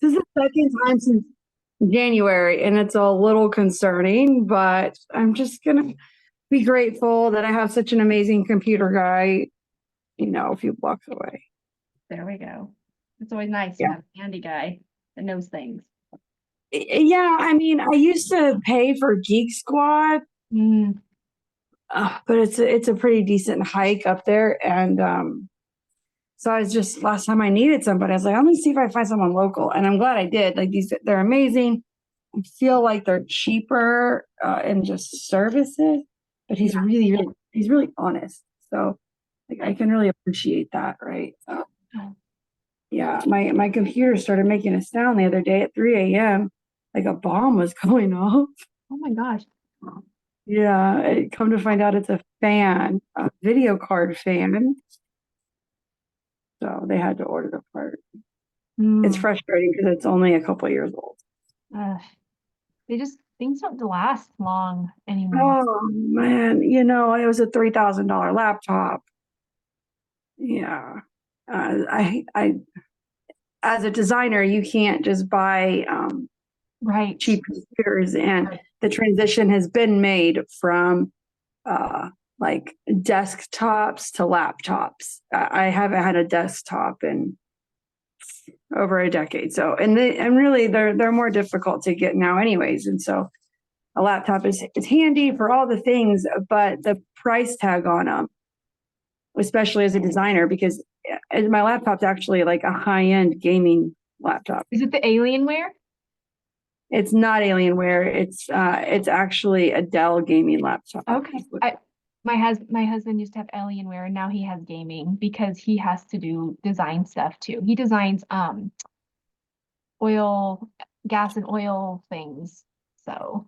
This is the second time since January, and it's a little concerning, but I'm just gonna be grateful that I have such an amazing computer guy, a few blocks away. There we go. It's always nice to Yeah. have a handy guy that knows things. Yeah, I mean, I used to pay for Geek Squad, Mm, but it's a pretty decent hike up there, and so I was just last time I needed somebody, I was like, I'm gonna see if I find someone local, and I'm glad I did. Like they're amazing. I feel like they're cheaper in just services, but he's yeah. really honest. So like I can really appreciate that, right? So yeah, my computer started making a sound the other day at 3 a.m. like a bomb was going off. Oh my gosh. Yeah, come to find out it's a fan, a video card fan. So they had to order the part. It's Mm, frustrating because it's only a couple years old. uh, things don't last long anymore. Oh man, it was a $3,000 laptop. Yeah. I as a designer, you can't just buy Right. cheap computers, and Right. the transition has been made from uh, like desktops to laptops. I haven't had a desktop in over a decade, so and really they're more difficult to get now, anyways, and so a laptop is handy for all the things, but the price tag on them, especially as a designer, because my laptop's actually like a high end gaming laptop. Is it the Alienware? It's not Alienware. It's actually a Dell gaming laptop. Okay. My husband used to have Alienware and now he has gaming because he has to do design stuff too. He designs oil, gas and oil things. So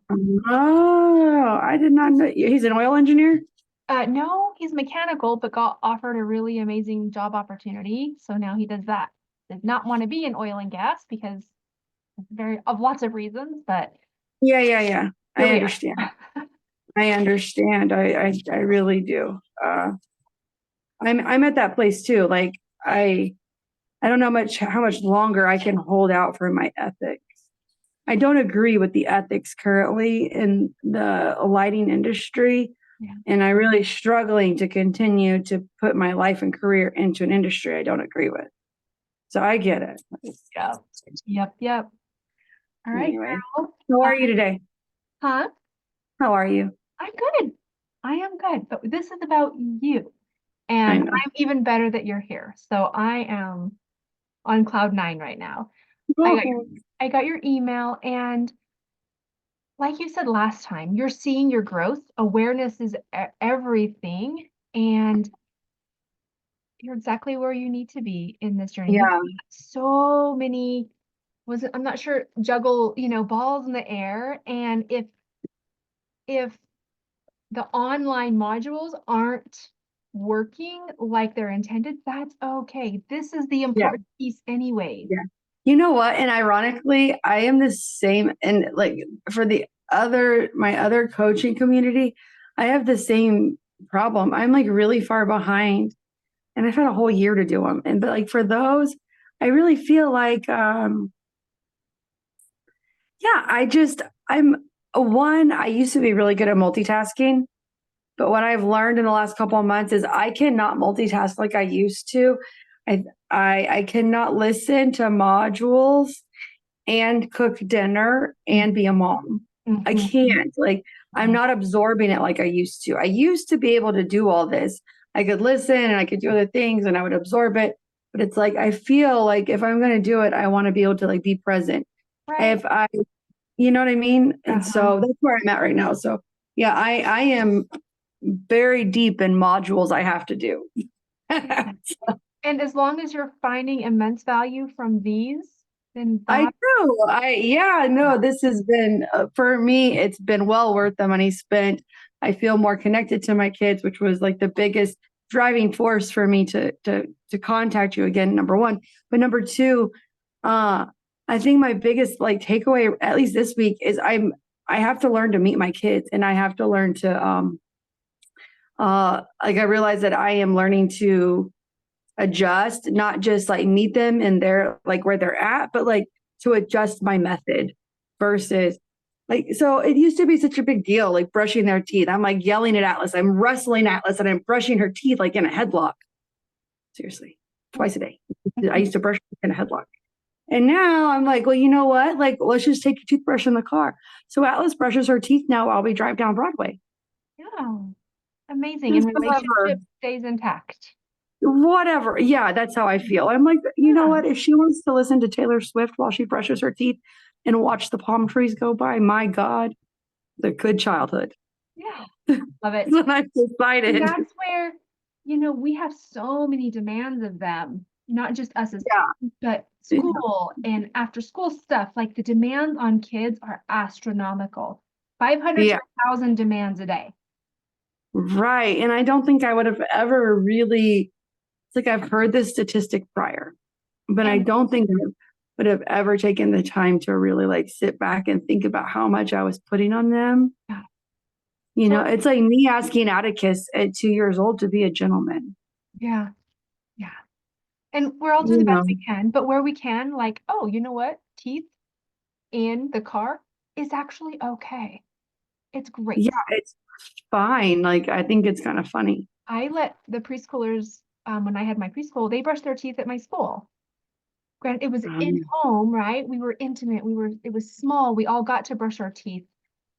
Oh, I did not know. He's an oil engineer. no, he's mechanical, but got offered a really amazing job opportunity. So now he does that. Does not want to be in oil and gas because it's very of lots of reasons, but Yeah, yeah, yeah. here I we are. understand. I understand. I really do. I'm at that place too. Like I don't know how much longer I can hold out for my ethics. I don't agree with the ethics currently in the lighting industry. Yeah. And I'm really struggling to continue to put my life and career into an industry I don't agree with. So I get it. Yep. Yep. Yep. All right, Anyway, girl. how are you today? Huh? How are you? I'm good. I am good. But this is about you. I And know. I'm even better that you're here. So I am on cloud nine right now. I got your, Oh, I got your email, and like you said last time, you're seeing your growth. Awareness is everything, and you're exactly where you need to be in this journey. You've yeah. got so many, I'm not sure, juggle, balls in the air. And if the online modules aren't working like they're intended, that's okay. This is the Yeah. important piece anyways. Yeah. You know what? And ironically, I am the same. And like for my other coaching community, I have the same problem. I'm like really far behind, and I've had a whole year to do them. But like for those, I really feel like, yeah, I'm I used to be really good at multitasking, but what I've learned in the last couple of months is I cannot multitask like I used to. I I cannot listen to modules and cook dinner and be a mom. I Mhm. can't. Like I'm Mhm. not absorbing it like I used to. I used to be able to do all this. I could listen and I could do other things and I would absorb it. But it's like I feel like if I'm going to do it, I want to be able to like be present. Right. If I, you know what I mean? And Uh-huh. so that's where I'm at right now. So yeah, I am very deep in modules I have to do. And as long as you're finding immense value from these, then I that, do. Yeah, no, this has been, for me, it's been well worth the money spent. I feel more connected to my kids, which was like the biggest driving force for me to contact you again, number one. But number two, uh, I think my biggest like takeaway, at least this week, is I have to learn to meet my kids, and I have to learn to like I realize that I am learning to adjust, not just like meet them and they're like where they're at, but like to adjust my method versus like, so it used to be such a big deal, like brushing their teeth. I'm like yelling at Atlas. I'm wrestling Atlas and I'm brushing her teeth like in a headlock. Seriously, twice a day. I used to brush in a headlock. And now I'm like, well, you know what? Like, let's just take your toothbrush in the car. So Atlas brushes her teeth now while we drive down Broadway. Yeah. Amazing. And relationship stays intact. Whatever. Yeah, that's how I feel. I'm like, you know what? If she wants to listen to Taylor Swift while she brushes her teeth and watch the palm trees go by, my God, the good childhood. Yeah. Love it. That's what I've decided. And that's where, we have so many demands of them, not just us as parents, but school and after school stuff. Like the demands on kids are astronomical. 500 to 1,000 demands a day. Right. And I don't think I would have ever really, it's like I've heard this statistic prior, but I don't think I would have ever taken the time to really like sit back and think about how much I was putting on them. Yeah. It's like me asking Atticus at 2 years old to be a gentleman. Yeah. Yeah. And we're all doing the best we can, but where we can, like, oh, you know what? Teeth in the car is actually okay. It's great. Yeah, it's fine. Like, I think it's kind of funny. I let the preschoolers, when I had my preschool, they brushed their teeth at my school. Granted, it was in home, right? We were intimate. It was small. We all got to brush our teeth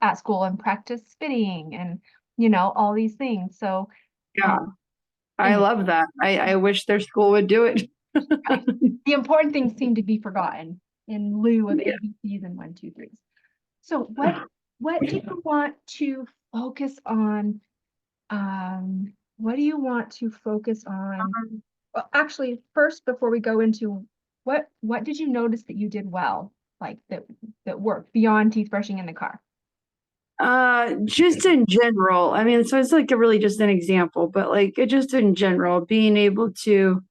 at school and practice spitting and, all these things. So, yeah, I love that. I wish their school would do it. The important things seem to be forgotten in lieu of ABCs and 1, 2, 3s. So what do you want to focus on? What do you want to focus on? Well, actually, first, before we go into what did you notice that you did well, like that worked beyond teeth brushing in the car? Just in general. I mean, so it's like really just an example, but like it just in general, being able to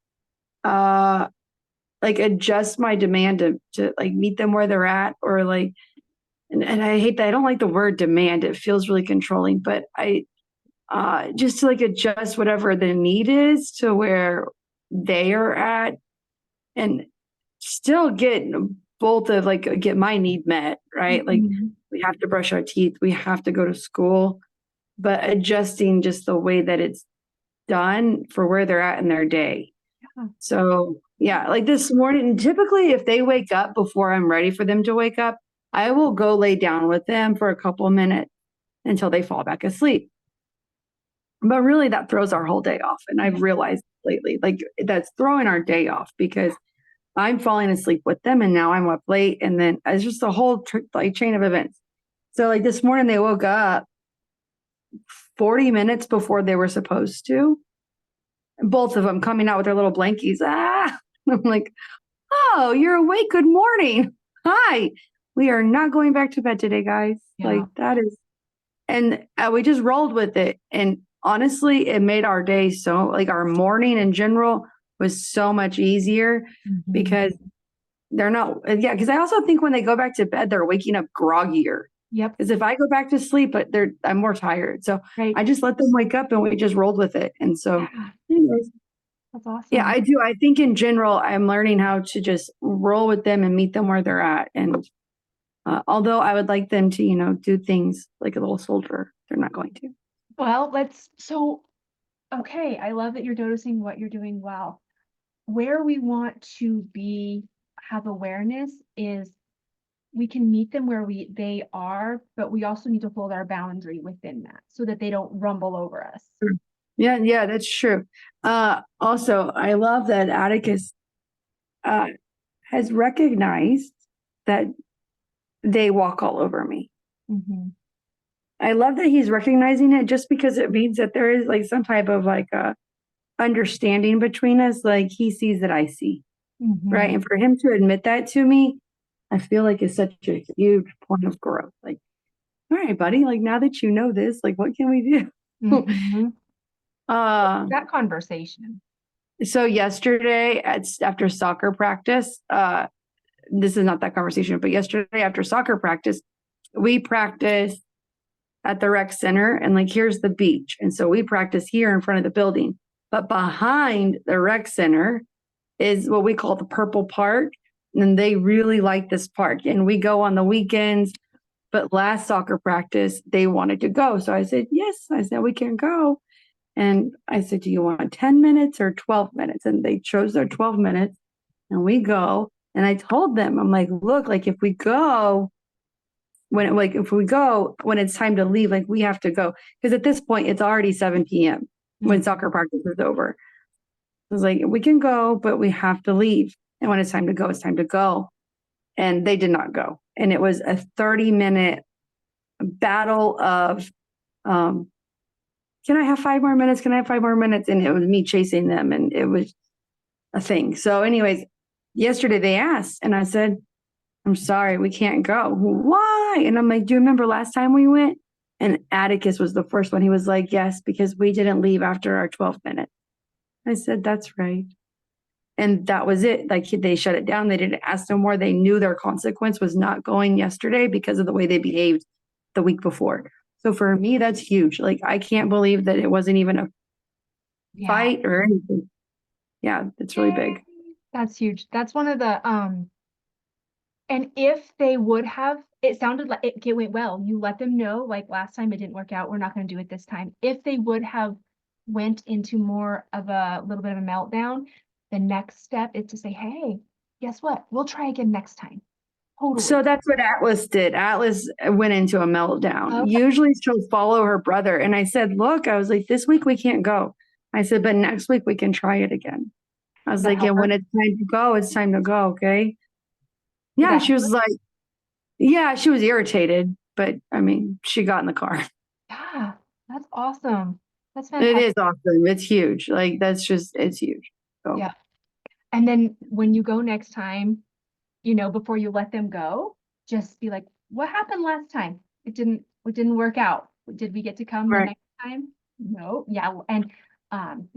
like adjust my demand to like meet them where they're at, or like and I hate that. I don't like the word demand. It feels really controlling, but I just to like adjust whatever the need is to where they are at and still get both of like get my need met, right? Like we have to brush our teeth, we have to go to school, but adjusting just the way that it's done for where they're at in their day. So yeah, like this morning, typically if they wake up before I'm ready for them to wake up, I will go lay down with them for a couple minutes until they fall back asleep. But really that throws our whole day off. And I've realized lately, like that's throwing our day off because I'm falling asleep with them and now I'm up late. And then it's just a whole like chain of events. So like this morning they woke up 40 minutes before they were supposed to. Both of them coming out with their little blankies. I'm like, oh, you're awake. Good morning. Hi. We are not going back to bed today, guys. Like that is, and we just rolled with it. And honestly, it made our day so like our morning in general was so much easier because they're not, because I also think when they go back to bed, they're waking up groggier. Yep. Because if I go back to sleep, but I'm more tired. So I just let them wake up and we just rolled with it. And so anyways, that's awesome. Yeah, I do. I think in general, I'm learning how to just roll with them and meet them where they're at. And although I would like them to, do things like a little soldier, they're not going to. Well, okay. I love that you're noticing what you're doing well. Where we want to have awareness is we can meet them where they are, but we also need to hold our boundary within that so that they don't rumble over us. Yeah, that's true. Also, I love that Atticus has recognized that they walk all over me. I love that he's recognizing it just because it means that there is like some type of like understanding between us. Like he sees that I see, right? And for him to admit that to me, I feel like it's such a huge point of growth. Like, all right, buddy, like now that you know this, like what can we do? That conversation. So yesterday after soccer practice, this is not that conversation, but yesterday after soccer practice, we practiced at the rec center and like here's the beach. And so we practice here in front of the building. But behind the rec center is what we call the purple park, and they really like this park. And we go on the weekends. But last soccer practice, they wanted to go. So I said, yes. I said, we can go. And I said, do you want 10 minutes or 12 minutes? And they chose their 12 minutes. And we go. And I told them, I'm like, look, like if we go, when it's time to leave, like we have to go. Because at this point, it's already 7 p.m. when soccer practice is over. I was like, we can go, but we have to leave. And when it's time to go, it's time to go. And they did not go. And it was a 30-minute battle of, can I have 5 more minutes? Can I have 5 more minutes? And it was me chasing them, and it was a thing. So anyways, yesterday they asked, and I said, I'm sorry, we can't go. Why? And I'm like, do you remember last time we went? And Atticus was the first one. He was like, yes, because we didn't leave after our 12 minutes. I said, that's right. And that was it. Like they shut it down. They didn't ask no more. They knew their consequence was not going yesterday because of the way they behaved the week before. So for me, that's huge. Like I can't believe that it wasn't even a fight or anything. Yeah, it's really big. That's huge. That's one of the and if they would have, it sounded like it went well. You let them know, like last time it didn't work out. We're not going to do it this time. If they would have went into more of a little bit of a meltdown, the next step is to say, hey, guess what? We'll try again next time. Totally. So that's what Atlas did. Atlas went into a meltdown. Okay. Usually she'll follow her brother. And I said, look, I was like, this week we can't go. I said, but next week we can try it again. I was like, yeah, when it's time to go, it's time to go. Okay. Yeah. She was like, yeah, she was irritated, but I mean, she got in the car. Yeah, that's awesome. That's fantastic. It is awesome. It's huge. Like it's huge. So. Yeah. And then when you go next time, before you let them go, just be like, what happened last time? It didn't work out. Did we get to come the next time? No. Yeah. And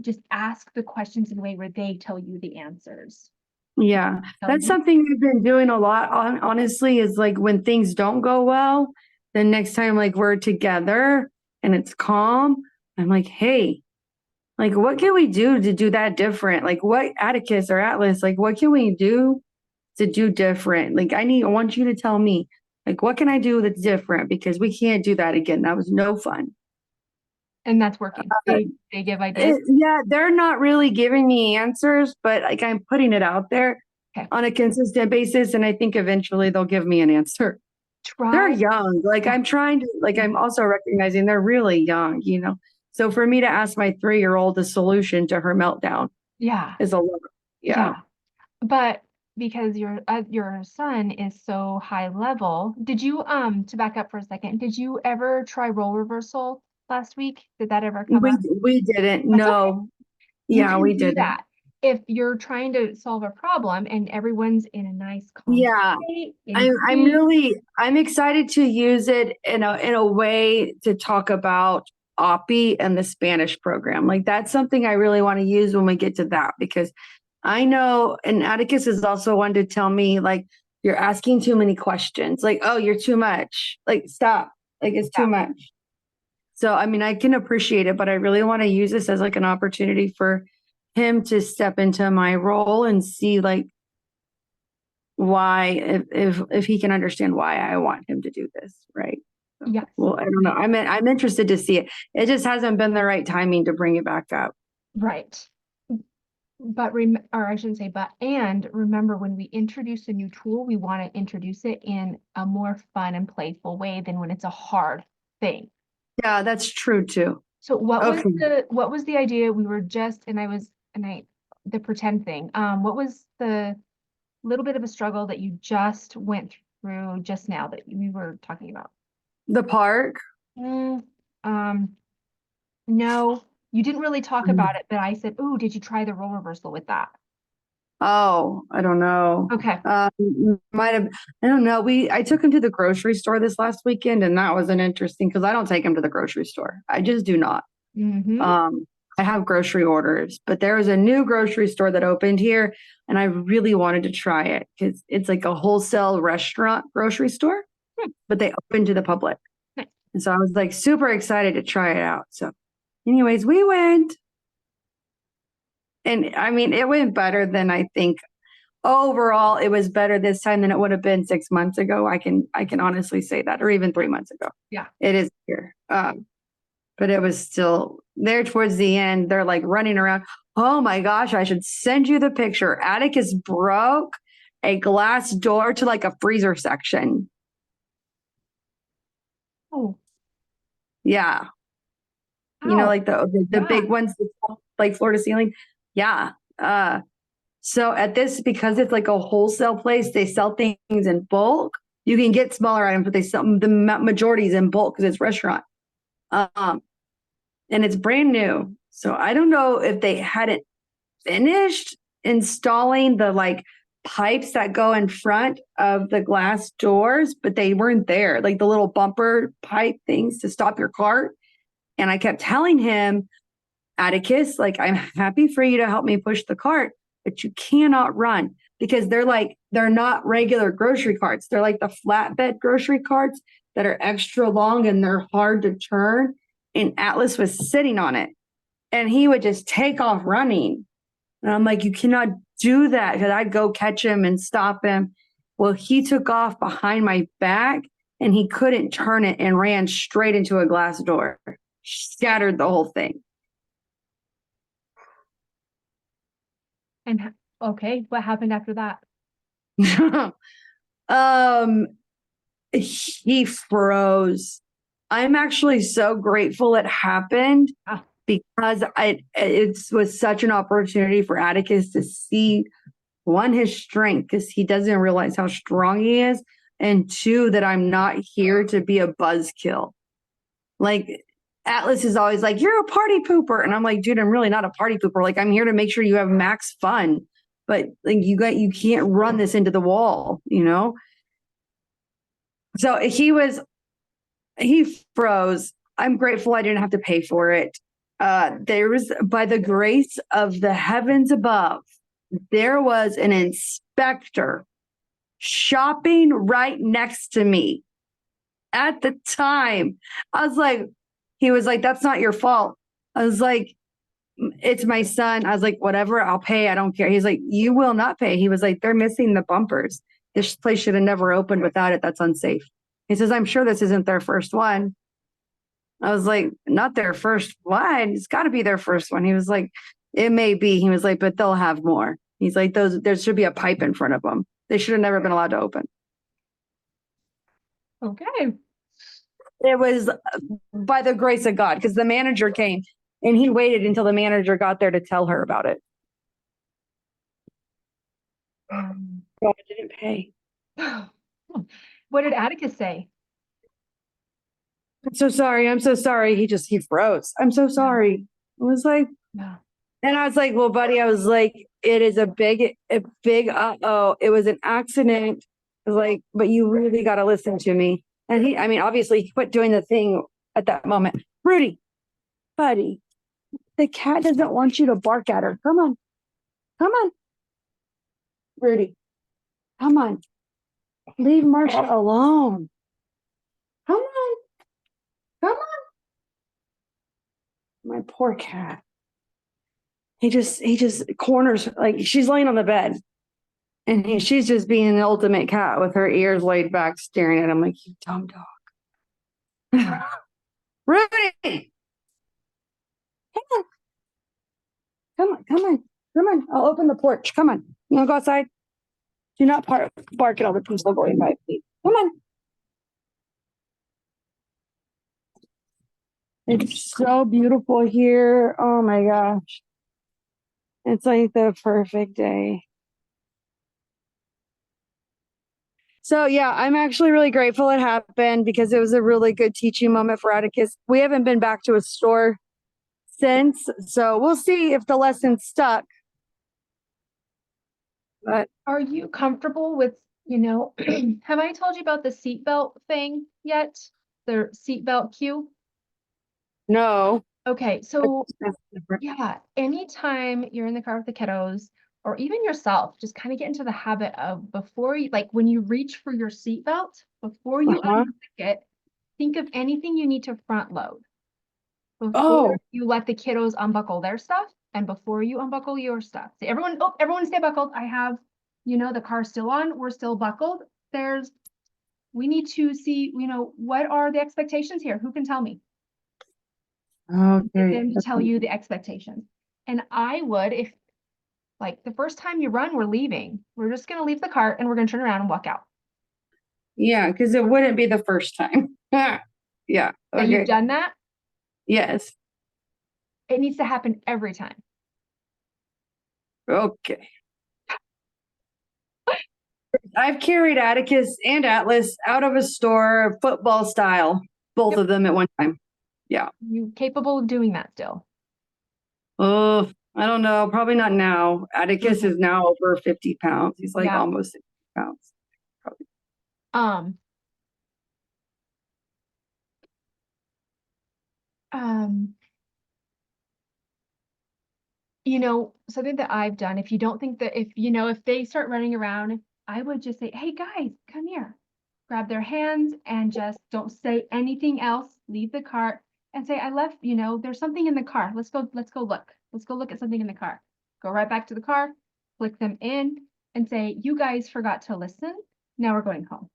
just ask the questions in a way where they tell you the answers. Yeah. That's something I've been doing a lot honestly, is like when things don't go well, the next time like we're together and it's calm, I'm like, hey, like what can we do to do that different? Like what Atticus or Atlas, like what can we do to do different? Like I want you to tell me, like what can I do that's different? Because we can't do that again. That was no fun. And that's working. They give ideas. Yeah, they're not really giving me answers, but like I'm putting it out there on a consistent basis, and I think eventually they'll give me an answer. They're young. Like I'm trying to, like I'm also recognizing they're really young, So for me to ask my 3-year-old the solution to her meltdown, is a lot. Yeah. But because your son is so high level, did you to back up for a second? Did you ever try role reversal last week? Did that ever come up? We didn't. No. Okay. Yeah, we didn't. That. If you're trying to solve a problem and everyone's in a nice calm state, I'm excited to use it in a way to talk about OPI and the Spanish program. Like that's something I really want to use when we get to that, because I know, and Atticus is also one to tell me like, you're asking too many questions. Like, oh, you're too much. Like, stop. Like it's too much. So, I mean, I can appreciate it, but I really want to use this as like an opportunity for him to step into my role and see like why, if he can understand why I want him to do this. Right. So, yeah. Well, I don't know. I'm interested to see it. It just hasn't been the right timing to bring it back up. Right. But and remember, when we introduce a new tool, we want to introduce it in a more fun and playful way than when it's a hard thing. Yeah, that's true too. So what was the idea? We were just, the pretend thing. What was the little bit of a struggle that you just went through just now that we were talking about? The park? No, you didn't really talk about it, but I said, "Oh, did you try the role reversal with that?" Oh, I don't know. Okay. Might have, I don't know. I took him to the grocery store this last weekend, and that was an interesting, because I don't take him to the grocery store. I just do not. I have grocery orders, but there was a new grocery store that opened here, and I really wanted to try it because it's like a wholesale restaurant grocery store, but they open to the public. And so I was like super excited to try it out. So anyways, we went. And I mean, it went better than I think overall, it was better this time than it would have been 6 months ago. I can honestly say that, or even 3 months ago. Yeah. It is here. But it was still there towards the end. They're like running around. Oh my gosh, I should send you the picture. Atticus broke a glass door to like a freezer section. Oh, Yeah. You know, ow. like the Yeah. big ones, like floor to ceiling. Yeah. So at this, because it's like a wholesale place, they sell things in bulk. You can get smaller items, but they sell the majorities in bulk because it's restaurant. And it's brand new. So I don't know if they hadn't finished installing the like pipes that go in front of the glass doors, but they weren't there, like the little bumper pipe things to stop your cart. And I kept telling him, Atticus, like, I'm happy for you to help me push the cart, but you cannot run because they're not regular grocery carts. They're like the flatbed grocery carts that are extra long and they're hard to turn. And Atlas was sitting on it and he would just take off running. And I'm like, you cannot do that because I'd go catch him and stop him. Well, he took off behind my back and he couldn't turn it and ran straight into a glass door, scattered the whole thing. And okay, what happened after that? um, he froze. I'm actually so grateful it happened because it was such an opportunity for Atticus to see one, his strength, because he doesn't realize how strong he is, and two, that I'm not here to be a buzzkill. Like Atlas is always like, "You're a party pooper," and I'm like, "Dude, I'm really not a party pooper. Like, I'm here to make sure you have max fun, but like you can't run this into the wall, you know." So he froze. I'm grateful I didn't have to pay for it. There was, by the grace of the heavens above, there was an inspector shopping right next to me at the time. I was like, he was like, "That's not your fault." I was like, "It's my son." I was like, "Whatever, I'll pay. I don't care." He's like, "You will not pay." He was like, "They're missing the bumpers. This place should have never opened without it. That's unsafe." He says, "I'm sure this isn't their first one." I was like, "Not their first one. It's got to be their first one." He was like, "It may be." He was like, "But they'll have more." He's like, there should be a pipe in front of them. They should have never been allowed to open." Okay. It was by the grace of God because the manager came and he waited until the manager got there to tell her about it. God didn't pay. What did Atticus say? "I'm so sorry. I'm so sorry." He froze. "I'm so sorry." I was like, Yeah. and I was like, "Well, buddy," I was like, "It is a big, uh-oh. It was an accident." I was like, "But you really got to listen to me." And I mean, obviously he quit doing the thing at that moment. "Rudy, buddy, the cat doesn't want you to bark at her. Come on. Come on. Rudy, come on. Leave Marsha alone. Come on. Come on." My poor cat. He just corners, like she's laying on the bed and she's just being an ultimate cat with her ears laid back, staring at him like, "You dumb dog." "Rudy, come on. Come on. Come on. Come on. I'll open the porch. Come on. You want to go outside? Do not bark at all the people going by, please. Come on." It's so beautiful here. Oh my gosh. It's like the perfect day. So yeah, I'm actually really grateful it happened because it was a really good teaching moment for Atticus. We haven't been back to a store since, so we'll see if the lesson stuck. But Are you comfortable with, have I told you about the seatbelt thing yet? The seatbelt cue? no. Okay, so yeah, anytime you're in the car with the kiddos, or even yourself, just kind of get into the habit of before you, like when you reach for your seatbelt, before you unlock it, think of anything you need to front load before you let the kiddos unbuckle their stuff and before you unbuckle your stuff. See, everyone stay buckled. I have the car's still on, we're still buckled. We need to see, what are the expectations here? Who can tell me? Get Okay. them to tell you the expectations. And I would, if like the first time you run, we're leaving. We're just gonna leave the cart and we're gonna turn around and walk out. Yeah, because it wouldn't be the first time. Yeah. That you've Okay. done that, Yes. it needs to happen every time. Okay. I've carried Atticus and Atlas out of a store, football style, both Yep. of them at one time. Yeah. You capable of doing that still? Oh, I don't know. Probably not now. Atticus is now over 50 pounds. He's like Yeah. almost 60 pounds. Probably. Um, um, something that I've done, if you don't think that, if they start running around, I would just say, hey guys, come here. Grab their hands and just don't say anything else. Leave the cart and say, I left, there's something in the car. Let's go look. Let's go look at something in the car. Go right back to the car, click them in and say, you guys forgot to listen. Now we're going home.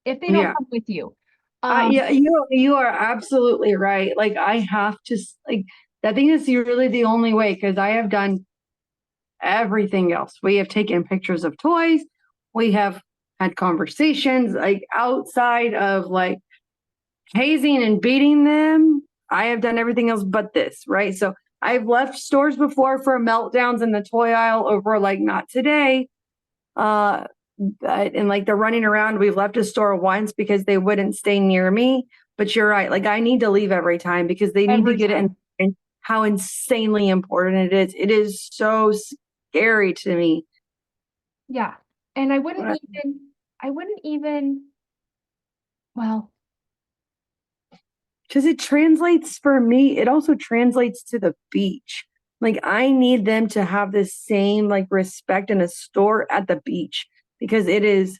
If they don't Yeah. come with you. Yeah, you are absolutely right. Like I have to like I think it's really the only way because I have done everything else. We have taken pictures of toys. We have had conversations like outside of like hazing and beating them. I have done everything else but this, right? So I've left stores before for meltdowns in the toy aisle over like not today. And like they're running around. We've left a store once because they wouldn't stay near me. But you're right. Like I need to leave every time because they need to Every get it time. and how insanely important it is. It is so scary to me. Yeah. And I wouldn't Right. even, well, Because it translates for me, it also translates to the beach. Like I need them to have the same like respect in a store at the beach because it is,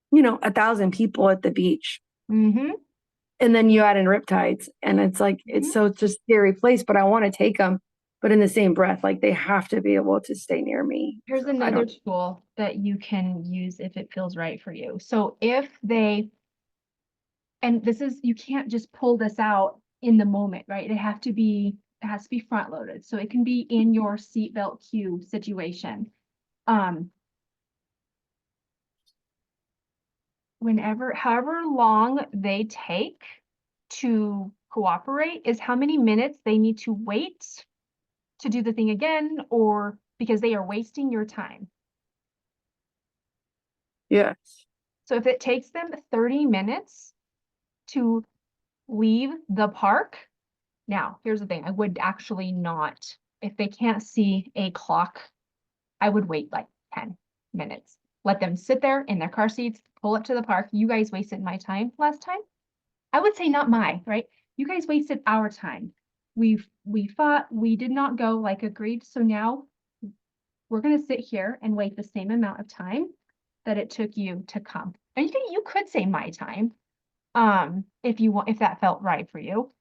1,000 people at the beach. mm-hmm. And then you add in riptides and it's like it's so just a scary place, but I want to take them. But in the same breath, like they have to be able to stay near me. Here's So I another don't. tool that you can use if it feels right for you. So and this is, you can't just pull this out in the moment, right? It has to be front loaded. So it can be in your seatbelt cue situation. However long they take to cooperate is how many minutes they need to wait to do the thing again, or because they are wasting your time. Yes. So if it takes them 30 minutes to leave the park, now here's the thing, I would actually not, if they can't see a clock, I would wait like 10 minutes. Let them sit there in their car seats, pull up to the park. You guys wasted my time last time. I would say not right? You guys wasted our time. We fought, we did not go like agreed. So now we're gonna sit here and wait the same amount of time that it took you to come. And you could say my time, if you want, if that felt right for you.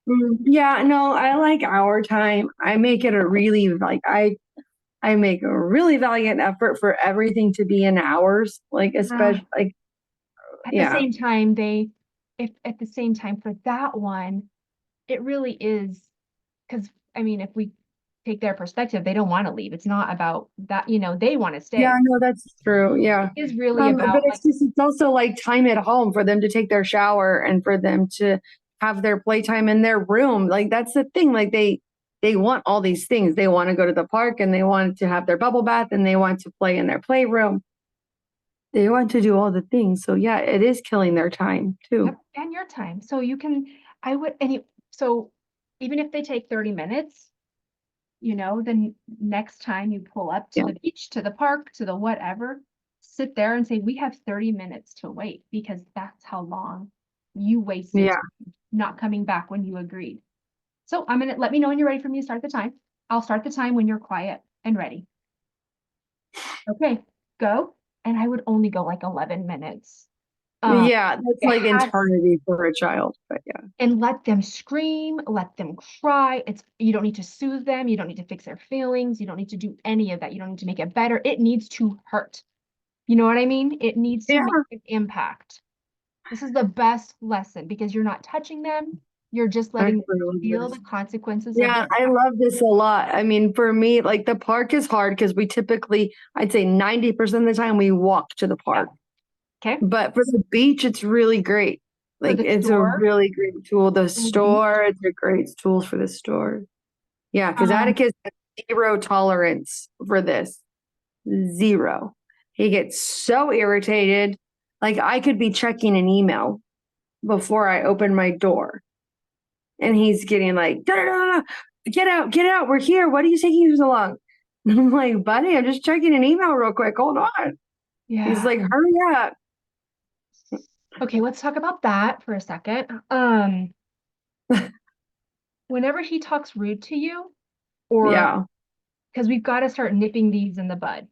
Yeah, no, I like our time. I make it a really like I make a really valiant effort for everything to be in hours. Like especially like At the yeah. same time, if at the same time for that one, it really is, because I mean, if we take their perspective, they don't want to leave. It's not about that, they want to Yeah, stay. no, that's true. Yeah. It is really But about like, it's also like time at home for them to take their shower and for them to have their playtime in their room. Like that's the thing. Like they want all these things. They want to go to the park and they want to have their bubble bath and they want to play in their playroom. They want to do all the things. So yeah, it is killing their time too. yep, and your time. So you can, I would, so even if they take 30 minutes, then next time you pull up to Yeah. the beach, to the park, to the whatever, sit there and say, we have 30 minutes to wait, because that's how long you wasted Yeah. not coming back when you agreed. So let me know when you're ready for me to start the time. I'll start the time when you're quiet and ready. Okay, go. And I would only go like 11 minutes. Um, Yeah, that's it like has eternity for a child, but yeah. and let them scream, let them cry. It's you don't need to soothe them, you don't need to fix their feelings, you don't need to do any of that. You don't need to make it better. It needs to hurt. You know what I mean? It needs to Yeah, make an impact. This is the best lesson because you're not touching them. You're just I letting them agree with feel this. the consequences of Yeah, their I love this a lot. I mean, for me, like the park is hard because we typically, I'd say 90% of the time we walk to the yeah. park. Okay. But for the beach, it's really great. For Like the it's a store, really great tool. The for the beach. store, it's a great tools for the store. Yeah, because Um, Atticus has zero tolerance for this. Zero. He gets so irritated. Like I could be checking an email before I open my door. And he's getting like, da, da, da, da, get out, we're here. What are you taking so long? And I'm like, buddy, I'm just checking an email real quick. Hold on. He's yeah. like, hurry up. Okay, let's talk about that for a second. Whenever he talks rude to you, or Yeah. because we've got to start nipping these in the bud.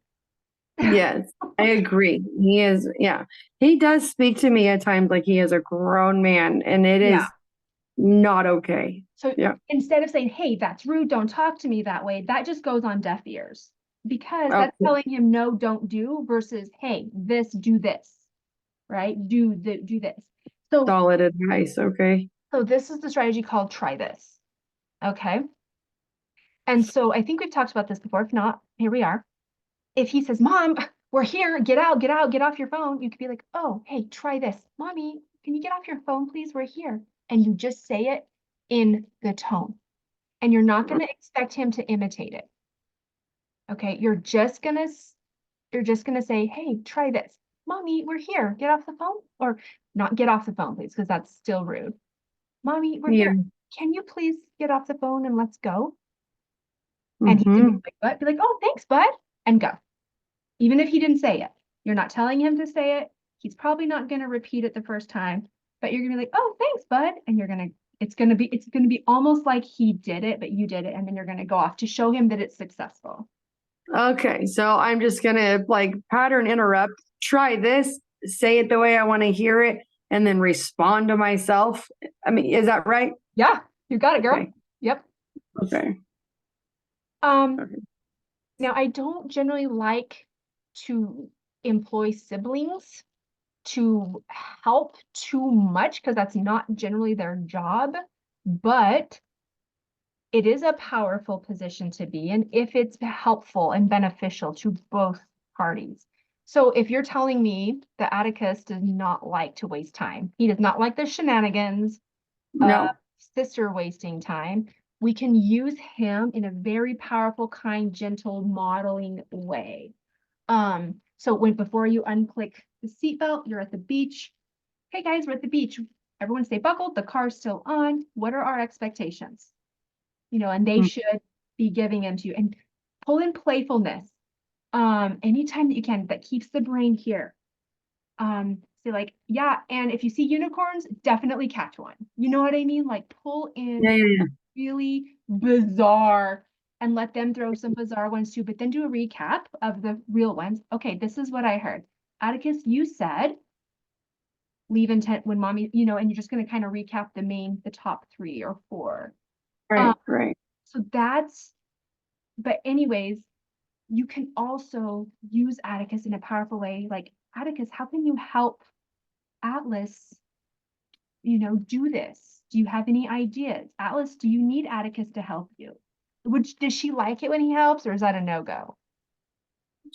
Yes, I agree. He is, yeah. He does speak to me at times like he is a grown man, and it Yeah. is not okay. So Yeah. instead of saying, hey, that's rude, don't talk to me that way, that just goes on deaf ears because that's Okay. telling him no, don't do versus, hey, this, do this, right? Do this. So Solid advice. Okay. so this is the strategy called try this. Okay. And so I think we've talked about this before. If not, here we are. If he says, Mom, we're here, get out, get out, get off your phone, you could be like, oh, hey, try this. Mommy, can you get off your phone, please? We're here. And you just say it in the tone. And you're not going to expect him to imitate it. Okay, you're just gonna say, hey, try this. Mommy, we're here. Get off the phone. Or not get off the phone, please, because that's still rude. Mommy, we're Yeah. here. Can you please get off the phone and let's go? And he's gonna Mm-hmm. be like, oh, thanks, bud, and go. Even if he didn't say it. You're not telling him to say it. He's probably not gonna repeat it the first time, but you're gonna be like, oh, thanks, bud. And it's gonna be almost like he did it, but you did it, and then you're gonna go off to show him that it's successful. Okay. So I'm just gonna like pattern interrupt, try this, say it the way I want to hear it, and then respond to myself. I mean, is that right? Yeah, you got it, girl. Okay. Yep. Okay. Um, Okay. now I don't generally like to employ siblings to help too much because that's not generally their job, but it is a powerful position to be in if it's helpful and beneficial to both parties. So if you're telling me that Atticus does not like to waste time, he does not like the shenanigans, No. sister wasting time, we can use him in a very powerful, kind, gentle, modeling way. So when before you unclick the seatbelt, you're at the beach. Hey guys, we're at the beach. Everyone stay buckled. The car's still on. What are our expectations? You know, and they Mm. should be giving into you and pull in playfulness. Anytime that you can, that keeps the brain here. Say like, yeah, and if you see unicorns, definitely catch one. You know what I mean? Like pull Yeah, in yeah, yeah. really bizarre and let them throw some bizarre ones too, but then do a recap of the real ones. Okay, this is what I heard. Atticus, you said leave intent when mommy, you know, and you're just going to kind of recap the top 3 or 4. Um, Right, right. so that's, but anyways, you can also use Atticus in a powerful way. Like, Atticus, how can you help Atlas, you know, do this? Do you have any ideas? Atlas, do you need Atticus to help you? Does she like it when he helps, or is that a no-go?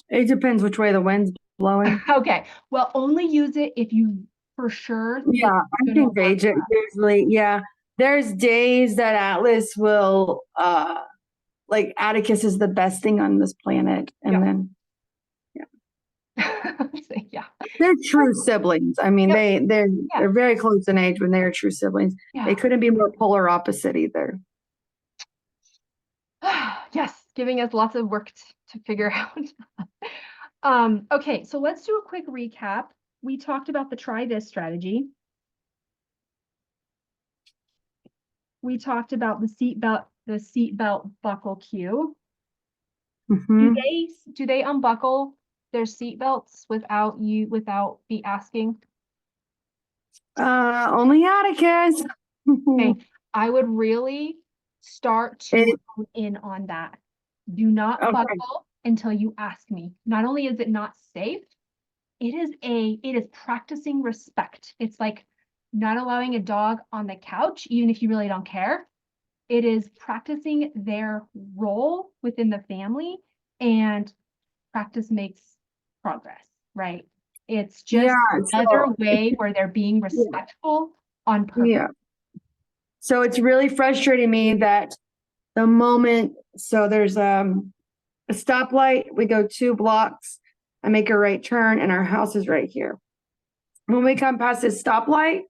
It depends which way the wind's blowing. Okay, well, only use it if you for sure Yeah, think I it's gonna can work gauge it well. usually. Yeah. There's days that Atlas will like Atticus is the best thing on this planet. And Yep. then So, yeah. they're true siblings. I mean, Yep. they're Yeah. they're very close in age when they're true siblings. They Yeah. couldn't be more polar opposite either. Yes, giving us lots of work to figure out. Okay, so let's do a quick recap. We talked about the try this strategy. We talked about the seatbelt buckle cue. Hmm. Do they unbuckle their seatbelts without me asking? Only Atticus. Okay, I would really start to It, hone in on that. Do not okay. buckle until you ask me. Not only is it not safe, it is practicing respect. It's like not allowing a dog on the couch, even if you really don't care. It is practicing their role within the family, and practice makes progress, right? It's just Yeah. another So, way where they're being yeah. respectful on purpose. Yeah. So it's really frustrating me that the moment, so there's a stoplight, we go 2 blocks, I make a right turn, and our house is right here. When we come past this stoplight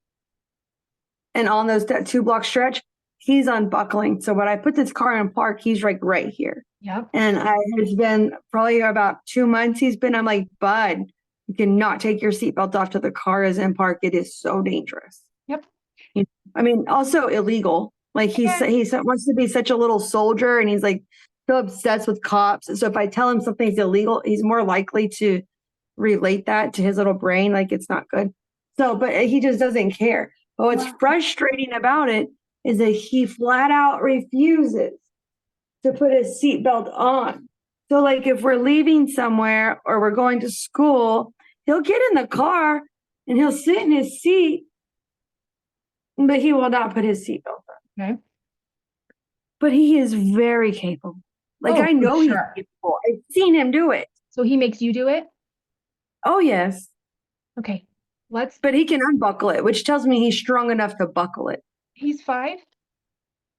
and on that 2 block stretch, he's unbuckling. So when I put this car in park, he's like right here. Yep. And it's been probably about 2 months. I'm like, bud, you cannot take your seatbelt off till the car is in park. It is so dangerous. Yep. I mean, also illegal. Like he wants to be such a little soldier, and he's like so obsessed with cops. So if I tell him something's illegal, he's more likely to relate that to his little brain, like it's not good. So, but he just doesn't care. But what's frustrating about it is that he flat out refuses to put his seatbelt on. So, like if we're leaving somewhere or we're going to school, he'll get in the car and he'll sit in his seat, but he will not put his seatbelt on. Okay. But he is very capable. Like Oh, I know he's sure. capable. I've seen him do it. So he makes you do it? Oh yes. Okay. Let's But he can unbuckle it, which tells me he's strong enough to buckle it. He's 5.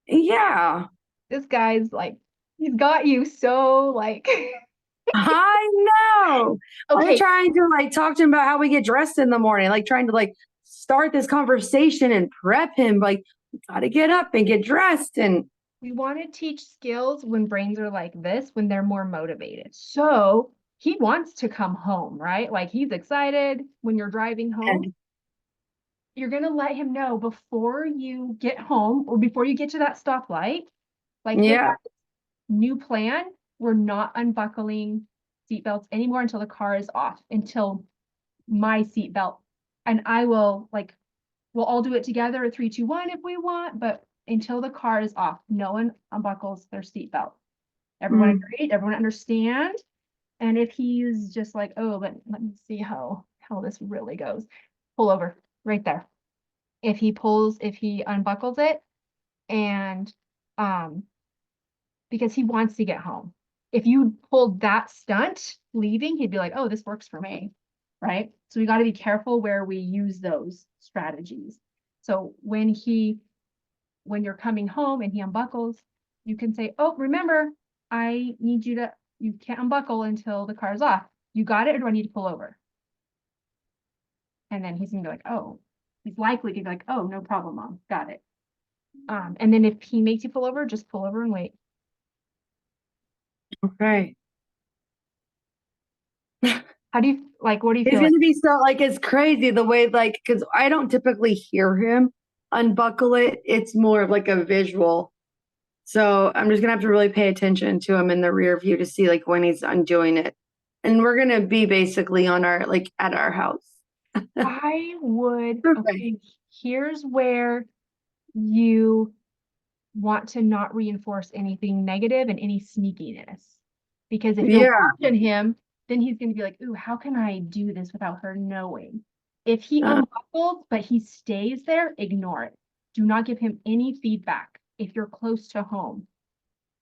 Yeah. This guy's like, he's got you so like I know. okay. I'm trying to like talk to him about how we get dressed in the morning, like trying to like start this conversation and prep him. Like, we gotta get up and get dressed. And We want to teach skills when brains are like this, when they're more motivated. So he wants to come home, right? Like he's excited when you're driving home. You're going to let him know before you get home or before you get to that stoplight, like, hey, yeah. guys, new plan. We're not unbuckling seatbelts anymore until the car is off, until my seatbelt. And I will like, we'll all do it together at 3, 2, 1 if we want, but until the car is off, no one unbuckles their seatbelt. Everyone agreed, everyone understand. And if he's just like, oh, let me see how this really goes. Pull over right there. If he unbuckles it and because he wants to get home. If you pulled that stunt leaving, he'd be like, oh, this works for me. Right. So we got to be careful where we use those strategies. So when you're coming home and he unbuckles, you can say, oh, remember, you can't unbuckle until the car's off. You got it, or do I need to pull over? And then he's gonna be like, oh, he's likely to be like, oh, no problem, Mom, got it. And then if he makes you pull over, just pull over and wait. Okay. What do you It's feel gonna like? be so like it's crazy the way like because I don't typically hear him unbuckle it. It's more of like a visual. So I'm just gonna have to really pay attention to him in the rear view to see like when he's undoing it. And we're gonna be basically on our like at our house. I would, Okay. okay, here's where you want to not reinforce anything negative and any sneakiness. Because if you're Yeah. watching him, then he's going to be like, ooh, how can I do this without her knowing? If he Uh, unbuckles, but he stays there, ignore it. Do not give him any feedback if you're close to home,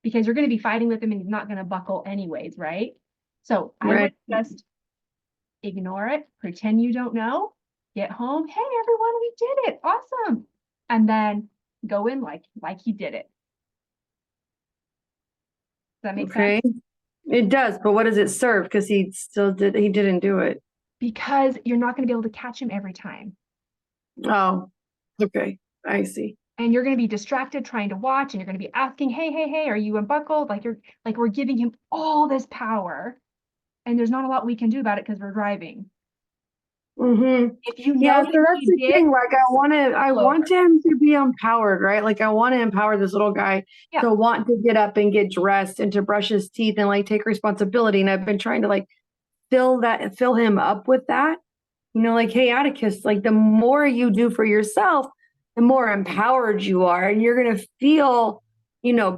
because you're going to be fighting with him and he's not going to buckle anyways, right? So I would right. just ignore it, pretend you don't know, get home, hey everyone, we did it, awesome. And then go in like he did it. Does that make Okay. sense? It does, but what does it serve? Because he didn't do it. Because you're not going to be able to catch him every time. Oh, okay. I see. And you're going to be distracted trying to watch, and you're going to be asking, hey, are you unbuckled? Like we're giving him all this power, and there's not a lot we can do about it because we're driving. Mm-hmm. If you Yeah, know so that that's he the did, thing. Like I pull want over. him to be empowered, right? Like I want to empower this little guy Yeah. to want to get up and get dressed and to brush his teeth and like take responsibility. And I've been trying to like fill him up with that. like, hey, Atticus, like the more you do for yourself, the more empowered you are. And you're going to feel,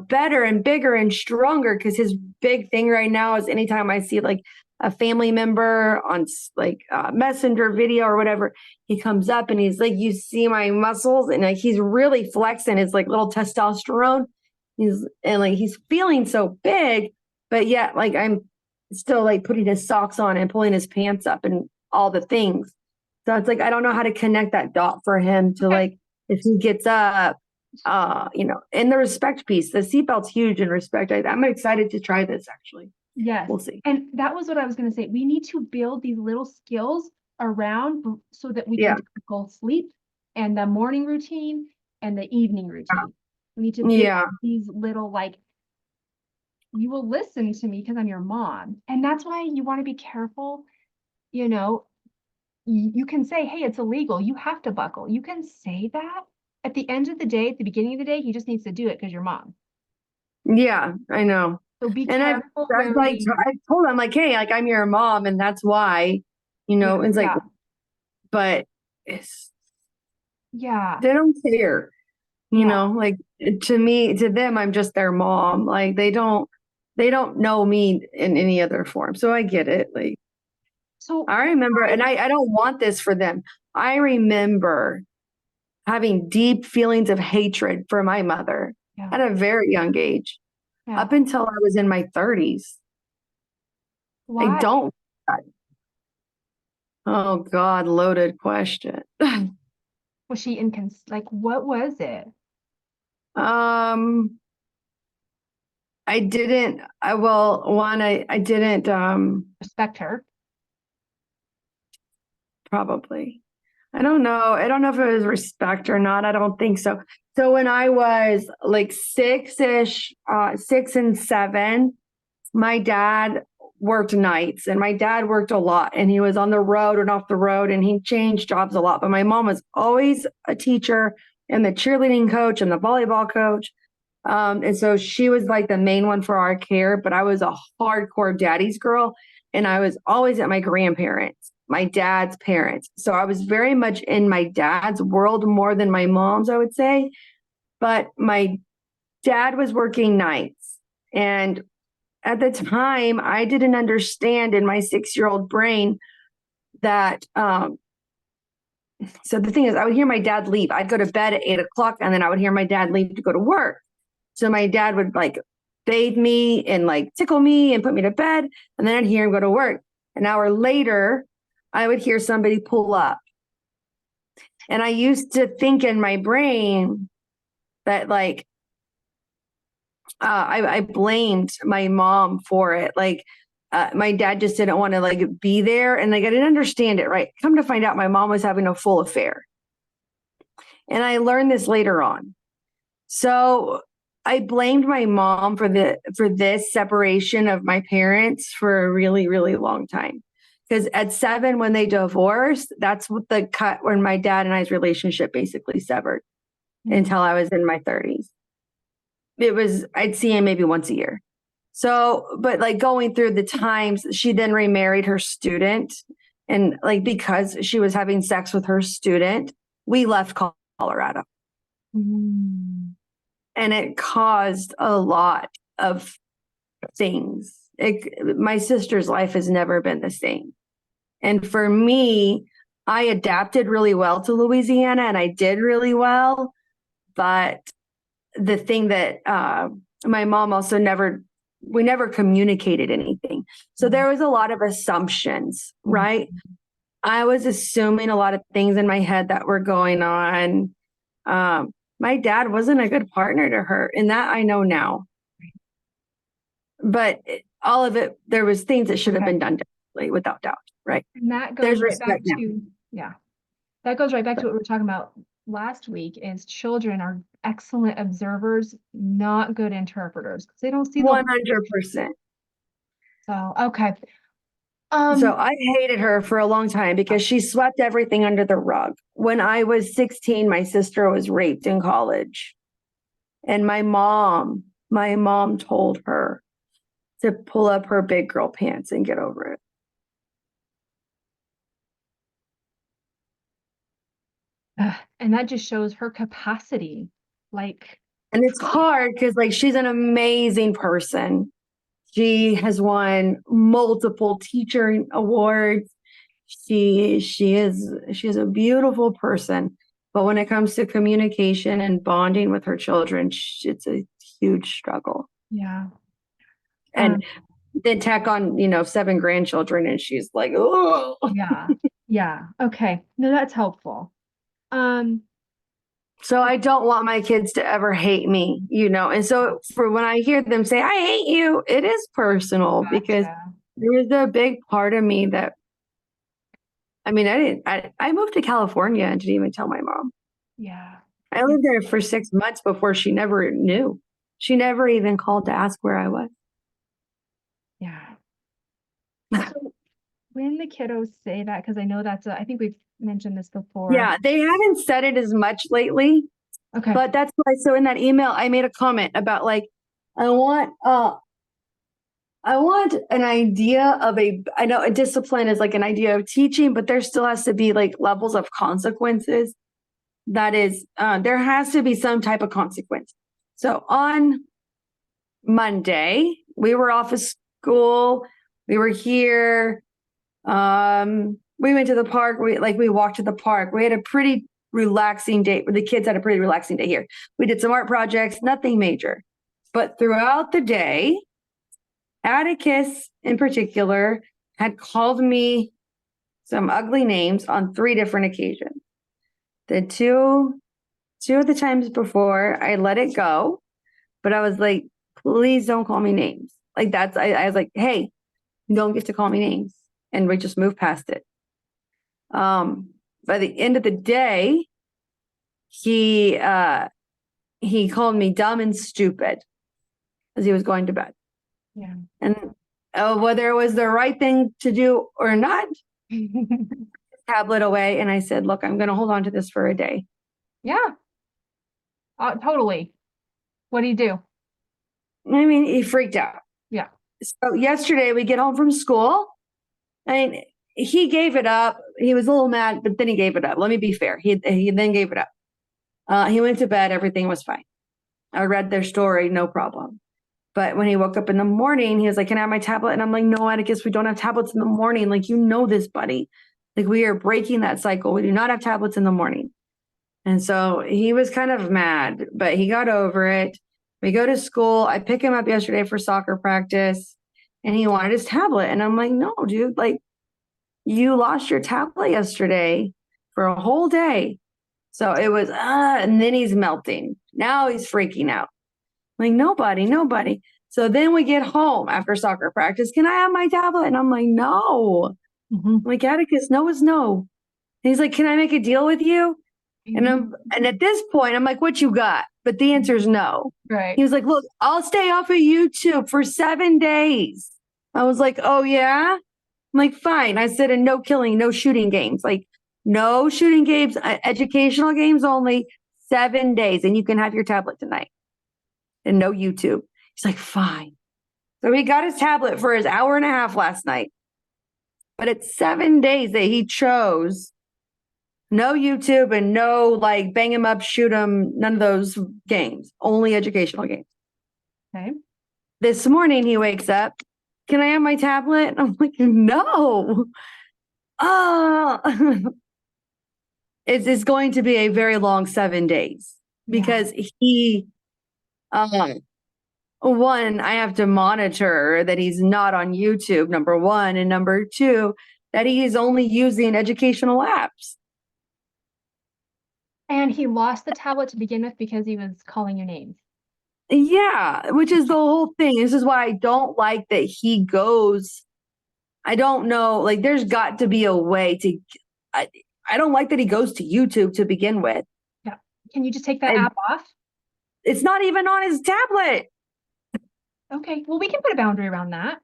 better and bigger and stronger. Cause his big thing right now is anytime I see like a family member on like messenger video or whatever, he comes up and he's like, you see my muscles, and like, he's really flexing his like little testosterone. He's feeling so big, but yet like I'm still like putting his socks on and pulling his pants up and all the things. So it's like I don't know how to connect that dot for him to like if he gets up, and the respect piece. The seatbelt's huge in respect. I'm excited to try this actually. Yes. We'll see. And that was what I was going to say. We need to build these little skills around so that we Yeah. can tackle sleep and the morning routine and the evening routine. We need to build Yeah. these little like, you will listen to me because I'm your mom. And that's why you want to be careful. You know, you can say, hey, it's illegal. You have to buckle. You can say that. At the end of the day, at the beginning of the day, he just needs to do it because you're mom. Yeah, I know. So be And careful I've where like we, I told him like, hey, like I'm your mom, and that's why, it's like, yeah, but it's yeah, they don't care, yeah. like to them, I'm just their mom. Like they don't know me in any other form. So I get it. Like So I remember, and I don't want this for them. I remember having deep feelings of hatred for my mother yeah, at a very young age, yeah. up until I was in my 30s. I Why? don't. Oh God, loaded question. Was she like what was it? Um, I didn't. I well, one, I didn't. Respect her. Probably. I don't know. I don't know if it was respect or not. I don't think so. So when I was like six-ish, 6 and 7, my dad worked nights, and my dad worked a lot, and he was on the road and off the road, and he changed jobs a lot. But my mom was always a teacher and the cheerleading coach and the volleyball coach. And so she was like the main one for our care, but I was a hardcore daddy's girl, and I was always at my grandparents, my dad's parents. So I was very much in my dad's world more than my mom's, I would say. But my dad was working nights, and at the time, I didn't understand in my 6-year-old brain that. So the thing is, I would hear my dad leave. I'd go to bed at 8 o'clock, and then I would hear my dad leave to go to work. So my dad would like bathe me and like tickle me and put me to bed, and then I'd hear him go to work. An hour later, I would hear somebody pull up. And I used to think in my brain that like I blamed my mom for it. Like my dad just didn't want to like be there, and like I didn't understand it. Right? Come to find out, my mom was having a full affair, and I learned this later on. So I blamed my mom for this separation of my parents for a really, really long time. Because at 7, when they divorced, that's what the cut when my dad and I's relationship basically severed until I was in my 30s. I'd see him maybe once a year. So, but like going through the times, she then remarried her student. And like because she was having sex with her student, we left Colorado. Mm. And it caused a lot of things. My sister's life has never been the same. And for me, I adapted really well to Louisiana, and I did really well. But the thing that my mom also we never communicated anything. So there was a lot of assumptions, right? I was assuming a lot of things in my head that were going on. My dad wasn't a good partner to her, and that I know now. But all of it, there was things that should have been done differently, without doubt, right? And that There's goes right back respect now. to, yeah, that goes right back to what we were talking about last week is children are excellent observers, not good interpreters because they don't see the 100%. so okay. So I hated her for a long time because she swept everything under the rug. When I was 16, my sister was raped in college. And my mom told her to pull up her big girl pants and get over it. And that just shows her capacity. Like, And it's hard because like she's an amazing person. She has won multiple teacher awards. She is a beautiful person. But when it comes to communication and bonding with her children, it's a huge struggle. yeah. And then tack on, 7 grandchildren, and she's like, oh. Yeah. Yeah. Okay. No, that's helpful. Um, So I don't want my kids to ever hate me, And so for when I hear them say, I hate you, it is personal because gotcha. there is a big part of me that, I moved to California and didn't even tell my mom. Yeah. I lived there for 6 months before she never knew. She never even called to ask where I was. Yeah. So when the kiddos say that, because I know I think we've mentioned this before. Yeah, they haven't said it as much lately. Okay. But that's why, so in that email, I made a comment about like, I want an idea of I know a discipline is like an idea of teaching, but there still has to be like levels of consequences. That is, there has to be some type of consequence. So on Monday, we were off of school. We were here. We went to the park. We walked to the park. We had a pretty relaxing day. The kids had a pretty relaxing day here. We did some art projects, nothing major. But throughout the day, Atticus in particular had called me some ugly names on 3 different occasions. The two of the times before, I let it go, but I was like, please don't call me names. Like I was like, hey, you don't get to call me names. And we just moved past it. By the end of the day, he called me dumb and stupid as he was going to bed. Yeah. And whether it was the right thing to do or not, tablet away. And I said, look, I'm going to hold on to this for a day. Yeah. Totally. What do you do? He freaked out. Yeah. So yesterday we get home from school and he gave it up. He was a little mad, but then he gave it up. Let me be fair. He then gave it up. He went to bed. Everything was fine. I read their story. No problem. But when he woke up in the morning, he was like, can I have my tablet? And I'm like, no, Atticus, we don't have tablets in the morning. Like, this, buddy. Like, we are breaking that cycle. We do not have tablets in the morning. And so he was kind of mad, but he got over it. We go to school. I pick him up yesterday for soccer practice and he wanted his tablet. And I'm like, no, dude, like you lost your tablet yesterday for a whole day. So it was, and then he's melting. Now he's freaking out. Like nobody. So then we get home after soccer practice. Can I have my tablet? And I'm like, no. I'm like, Atticus, no is no. And he's like, can I make a deal with you? And at this point, I'm like, what you got? But the answer is no. Right. He was like, look, I'll stay off of YouTube for 7 days. I was like, oh yeah? I'm like, fine. I said, and no killing, no shooting games. Like no shooting games, educational games only, 7 days. And you can have your tablet tonight. And no YouTube. He's like, fine. So he got his tablet for his hour and a half last night. But it's 7 days that he chose no YouTube and no like bang him up, shoot him, none of those games, only educational games. Okay. This morning he wakes up, can I have my tablet? And I'm like, no. It's going to be a very long 7 days because he one, I have to monitor that he's not on YouTube, number one, and number two, that he is only using educational apps. And he lost the tablet to begin with because he was calling you names. Yeah, which is the whole thing. This is why I don't like that he goes. I don't know, like there's got to be a way to, I don't like that he goes to YouTube to begin with. Yeah. Can you just take that app off? It's not even on his tablet. Okay. Well, we can put a boundary around that.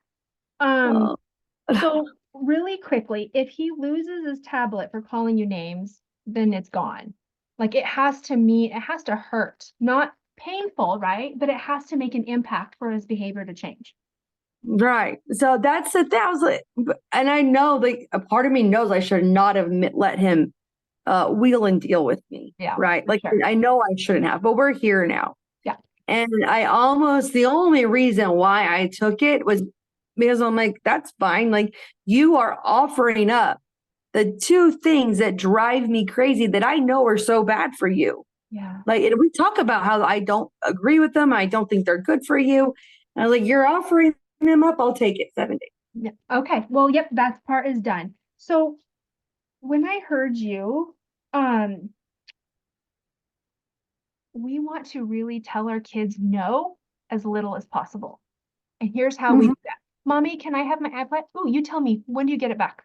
So really quickly, if he loses his tablet for calling you names, then it's gone. Like it has to hurt, not painful, right? But it has to make an impact for his behavior to change. Right. So that's the thing. I was like, and I know like a part of me knows I should not have let him wheel and deal with me. Yeah, Right. for Like sure. I know I shouldn't have, but we're here now. Yeah. And the only reason why I took it was because I'm like, that's fine. Like you are offering up the two things that drive me crazy that I know are so bad for you. Yeah. Like, and we talk about how I don't agree with them. I don't think they're good for you. And I'm like, you're offering them up. I'll take it 7 days. Yeah. Okay. Well, yep, that part is done. So when I heard you, um, we want to really tell our kids no as little as possible. And here's how we Mhm. do that. Mommy, can I have my iPad? Oh, you tell me, when do you get it back?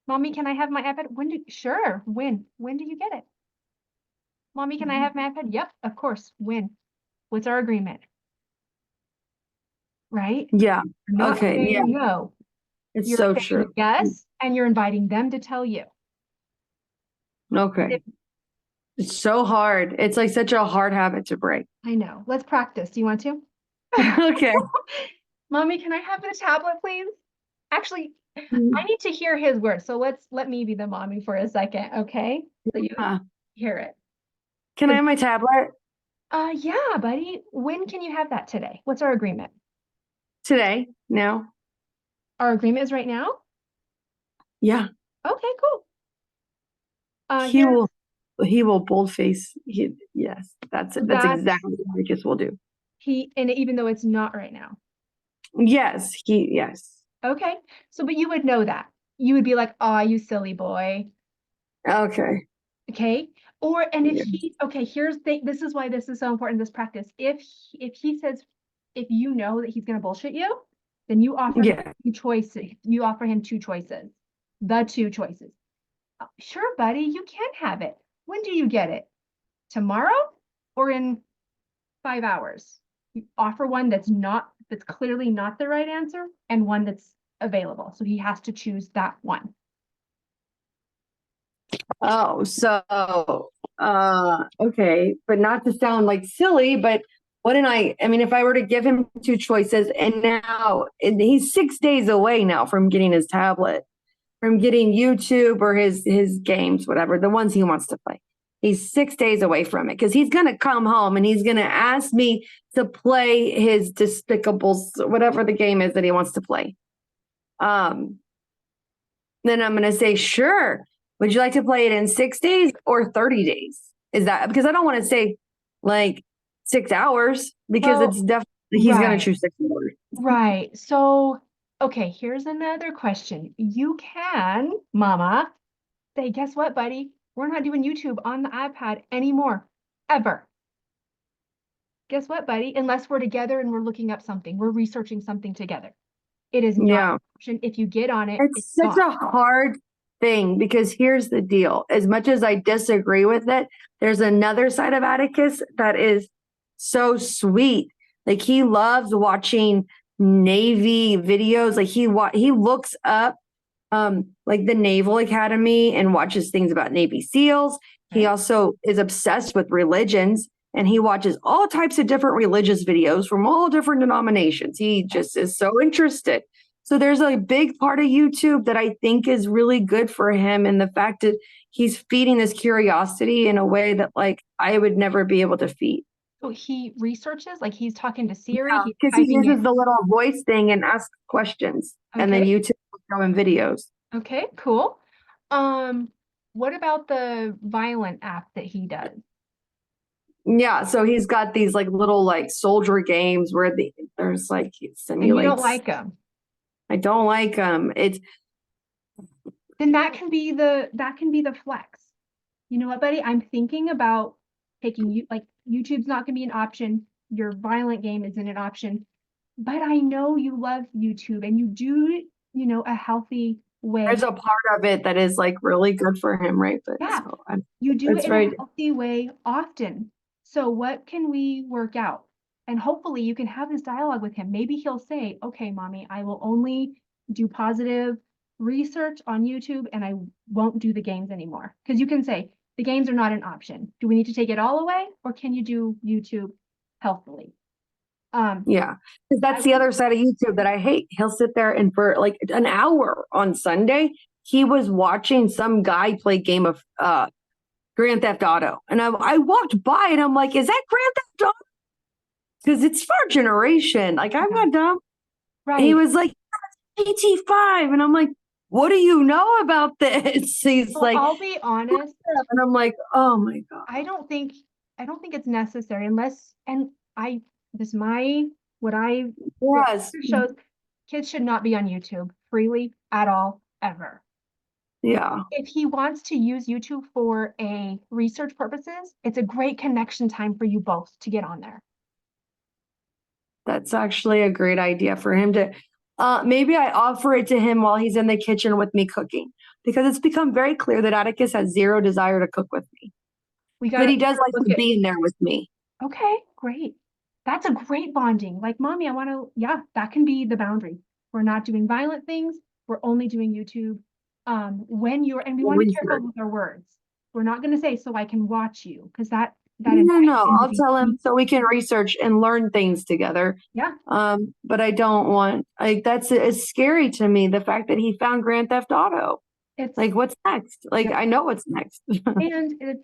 Mommy, can I have my iPad? Sure, when? When do you get it? Mommy, can I have my iPad? Yep, of course. When? What's our agreement? Right? Yeah. You're not Okay. Yeah. saying no. It's You're so saying true. yes, and you're inviting them to tell you. Okay. It's so hard. It's like such a hard habit to break. I know. Let's practice. Do you want to? Okay. Mommy, can I have the tablet, please? Actually, I need to hear his words. So let me be the mommy for a second, okay? So you Uh, hear it. can I have my tablet Yeah, buddy. When can you have that today? What's our agreement? today? No. Our agreement is right now? Yeah. Okay, cool. He Here's will. He will boldface. Yes, that's it. That's that exactly what Marcus will do. and even though it's not right now. Yes. Yes. Okay. So, but you would know that. You would be like, "Oh, you silly boy." Okay. Okay. Or and if Yeah. he okay, this is why this is so important, this practice. If he says, if you know that he's gonna bullshit you, then Yeah. you offer him two choices. The two choices. Sure, buddy, you can have it. When do you get it? Tomorrow or in 5 hours? You offer one that's clearly not the right answer and one that's available. So he has to choose that one. Oh, so okay, but not to sound like silly, but wouldn't I mean, if I were to give him two choices and he's 6 days away now from getting his tablet, from getting YouTube or his games, whatever, the ones he wants to play. He's 6 days away from it because he's gonna come home and he's gonna ask me to play his Despicables, whatever the game is that he wants to play. Um, then I'm gonna say, sure. Would you like to play it in 6 days or 30 days? Is that because I don't want to say like 6 hours because Well, it's definitely he's gonna right. choose 6 hours. Right. So, okay, here's another question. You can, mama, say, guess what, buddy? We're not doing YouTube on the iPad anymore, ever. Guess what, buddy? Unless we're together and we're looking up something, we're researching something together. It is not Yeah. an option. If you get on it, it's It's such gone. a hard thing because here's the deal. As much as I disagree with it, there's another side of Atticus that is so sweet. Like he loves watching Navy videos. Like he looks up like the Naval Academy and watches things about Navy SEALs. He Okay. also is obsessed with religions and he watches all types of different religious videos from all different denominations. He just is so interested. So there's a big part of YouTube that I think is really good for him and the fact that he's feeding this curiosity in a way that like I would never be able to feed. So he researches, like he's talking to Siri, he's Because he typing uses in. the little voice thing and asks questions and then Okay. YouTube will show him videos. Okay, cool. Um, what about the violent app that he does? Yeah, so he's got these like little like soldier games where there's like it And you don't simulates. like them. I don't like them. It's Then that can be the flex. You know what, buddy? I'm thinking about taking you like YouTube's not gonna be an option. Your violent game isn't an option, but I know you love YouTube and you do it, a healthy way. there's a part of it that is like really good for him, right? But Yeah, so you do it that's in a right. healthy way often. So what can we work out? And hopefully you can have this dialogue with him. Maybe he'll say, okay, mommy, I will only do positive research on YouTube and I won't do the games anymore. Because you can say, the games are not an option. Do we need to take it all away or can you do YouTube healthily? Yeah, because I that's the would, other side of YouTube that I hate. He'll sit there and for like an hour on Sunday, he was watching some guy play game of Grand Theft Auto. And I walked by and I'm like, is that Grand Theft Auto? Because it's for our generation. Like, I'm not dumb. And he Right. was like, GT5. And I'm like, what do you know about this? He's Well, like, I'll be honest, and I'm like, oh my God. I don't think it's necessary unless, and this my what Yes. shows, kids should not be on YouTube freely at all, ever. Yeah. If he wants to use YouTube for a research purposes, it's a great connection time for you both to get on there. That's actually a great idea for him to, maybe I offer it to him while he's in the kitchen with me cooking, because it's become very clear that Atticus has zero desire to cook with me. But he does like to be in there with me. Okay, great. That's a great bonding. Like, mommy, yeah, that can be the boundary. We're not doing violent things. We're only doing YouTube. And we want to be careful with our words. We're not going to say, so I can watch you, because that No, I'll tell him so we can research and learn things together. Yeah. But I don't want, it's scary to me, the fact that he found Grand Theft Auto. It's like, what's next? Like, I know what's next. And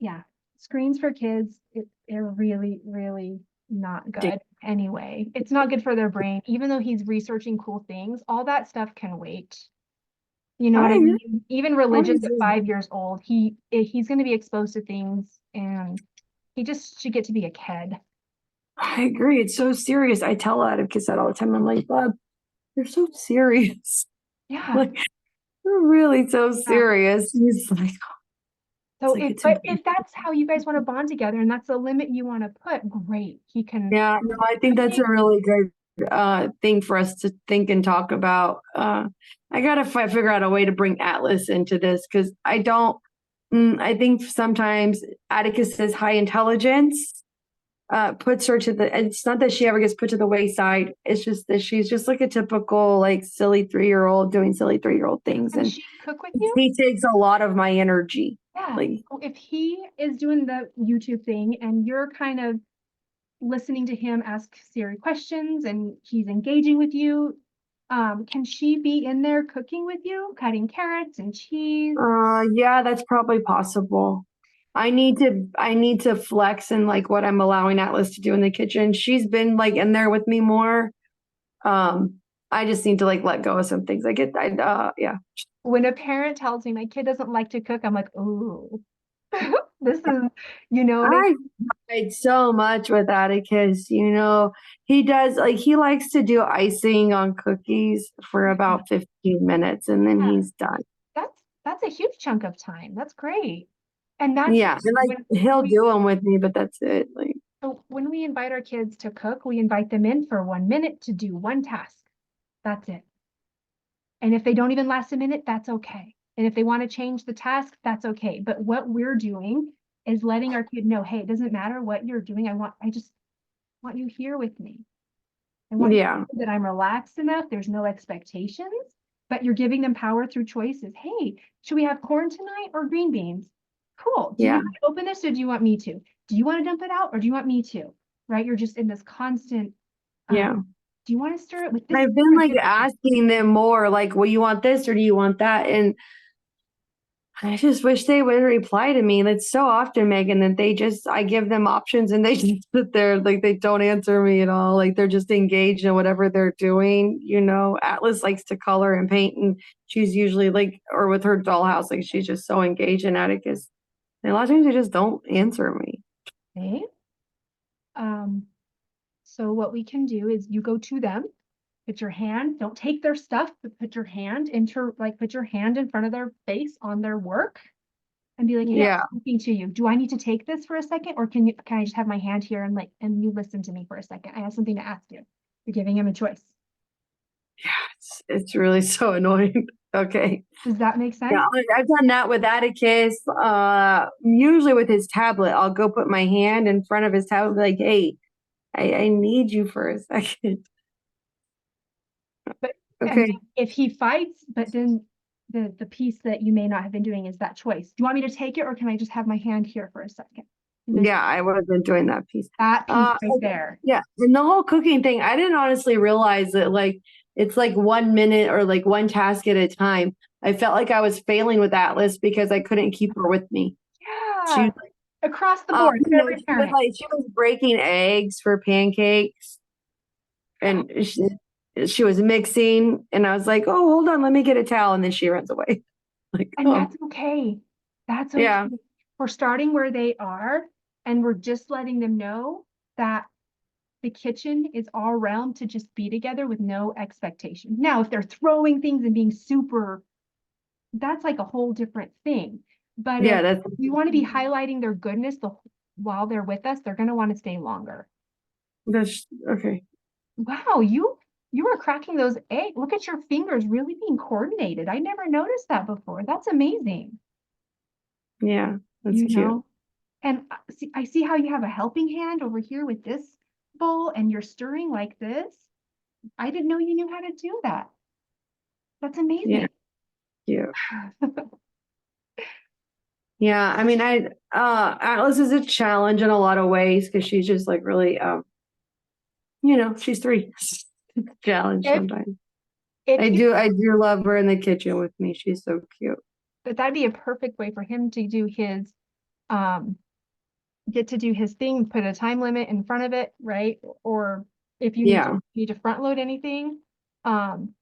yeah, screens for kids, they're really, really not good anyway. It's not good for their brain. Even though he's researching cool things, all that stuff can wait. You know what I mean? Even religion at 5 years old, he's going to be exposed to things, and he just should get to be a kid. I agree. It's so serious. I tell Atticus that all the time. I'm like, Bob, you're so serious. Yeah. Like, you're really so serious. He's like, so if that's how you guys want to bond together and that's the limit you want to put, great. He can. Yeah, no, I think that's a really good thing for us to think and talk about. I gotta figure out a way to bring Atlas into this, because I think sometimes Atticus's high intelligence puts her to it's not that she ever gets put to the wayside. It's just that she's just like a typical, like, silly 3-year-old doing silly 3-year-old things. Can she cook with you? He takes a lot of my energy. Yeah. Like, if he is doing the YouTube thing and you're kind of listening to him ask Siri questions and he's engaging with you, can she be in there cooking with you, cutting carrots and cheese? Yeah, that's probably possible. I need to flex in like what I'm allowing Atlas to do in the kitchen. She's been like in there with me more. I just need to like let go of some things. Yeah. When a parent tells me my kid doesn't like to cook, I'm like, ooh, this is, I tried so much with Atticus, he does, like, he likes to do icing on cookies for about 15 minutes and then he's done. That's a huge chunk of time. That's great. And and like he'll do them with me, but that's it. Like, so when we invite our kids to cook, we invite them in for 1 minute to do one task. That's it. And if they don't even last a minute, that's okay. And if they want to change the task, that's okay. But what we're doing is letting our kid know, hey, it doesn't matter what you're doing. I just want you here with me. I want you to know that I'm relaxed enough. There's no expectations, but you're giving them power through choices. Hey, should we have corn tonight or green beans? Cool. Do you want to open this or do you want me to? Do you want to dump it out or do you want me to? Right? You're just in this constant. Do you want to stir it with this? I've been like asking them more, like, well, you want this or do you want that? And I just wish they would reply to me. That's so often, Megan, that I give them options and they just sit there, like, they don't answer me at all. Like, they're just engaged in whatever they're doing. Atlas likes to color and paint, and she's usually like, or with her dollhouse, like, she's just so engaged in Atticus. And a lot of times they just don't answer me. Okay. So what we can do is you go to them, put your hand, don't take their stuff, but put your hand in front of their face on their work and be like, hey, I'm speaking to you. Do I need to take this for a second? Or can I just have my hand here and you listen to me for a second? I have something to ask you. You're giving him a choice. Yeah, it's really so annoying. Okay. Does that make sense? Yeah, I've done that with Atticus. Usually with his tablet, I'll go put my hand in front of his tablet, like, hey, I need you for a second. But okay, if he fights, but then the piece that you may not have been doing is that choice. Do you want me to take it or can I just have my hand here for a second? Yeah, I wasn't doing that piece. That piece right there. Yeah, and the whole cooking thing, I didn't honestly realize that, like, it's like 1 minute or like one task at a time. I felt like I was failing with Atlas because I couldn't keep her with me. She Yeah. Across the board, every parent. she was breaking eggs for pancakes, and she was mixing, and I was like, "Oh, hold on, let me get a towel," and then she runs away. Like, And oh, that's okay. That's okay. yeah, We're starting where they are, and we're just letting them know that the kitchen is our realm to just be together with no expectation. Now, if they're throwing things and being super, that's like a whole different thing. But if yeah, that's we want to be highlighting their goodness while they're with us, they're going to want to stay longer. okay. Wow, you were cracking those eggs. Look at your fingers really being coordinated. I never noticed that before. That's amazing. Yeah, that's You cute. know, and I see how you have a helping hand over here with this bowl and you're stirring like this. I didn't know you knew how to do that. That's Yeah, amazing. cute. Yeah, I mean, Atlas is a challenge in a lot of ways because she's just like really, she's 3. It's a challenge If sometimes. if you I do love her in the kitchen with me. She's so cute. but that'd be a perfect way for him to do his um get to do his thing, put a time limit in front of it, right? Or if you Yeah, need to front load anything, um,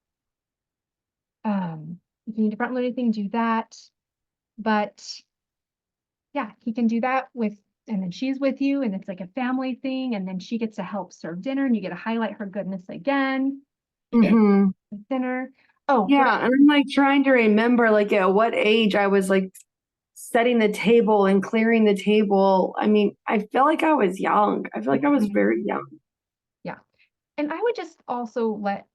if you need to front load anything, do that. But yeah, he can do that and then she's with you, and it's like a family thing, and then she gets to help serve dinner, and you get to highlight her goodness again. hmm Dinner. Oh, yeah. And I'm like trying to remember, like, at what age I was like setting the table and clearing the table. I mean, I feel like I was young. I feel like I was very young. yeah. And I would just also let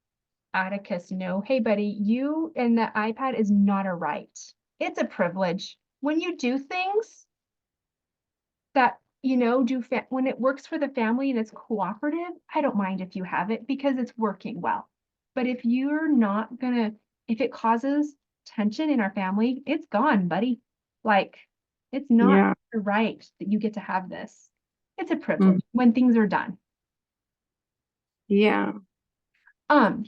Atticus know, hey, buddy, you and the iPad is not a right. It's a privilege. When you do things that, when it works for the family and it's cooperative, I don't mind if you have it because it's working well. But if it causes tension in our family, it's gone, buddy. Like, it's not Yeah. right that you get to have this. It's a Mm. privilege when things are done. Yeah. Um,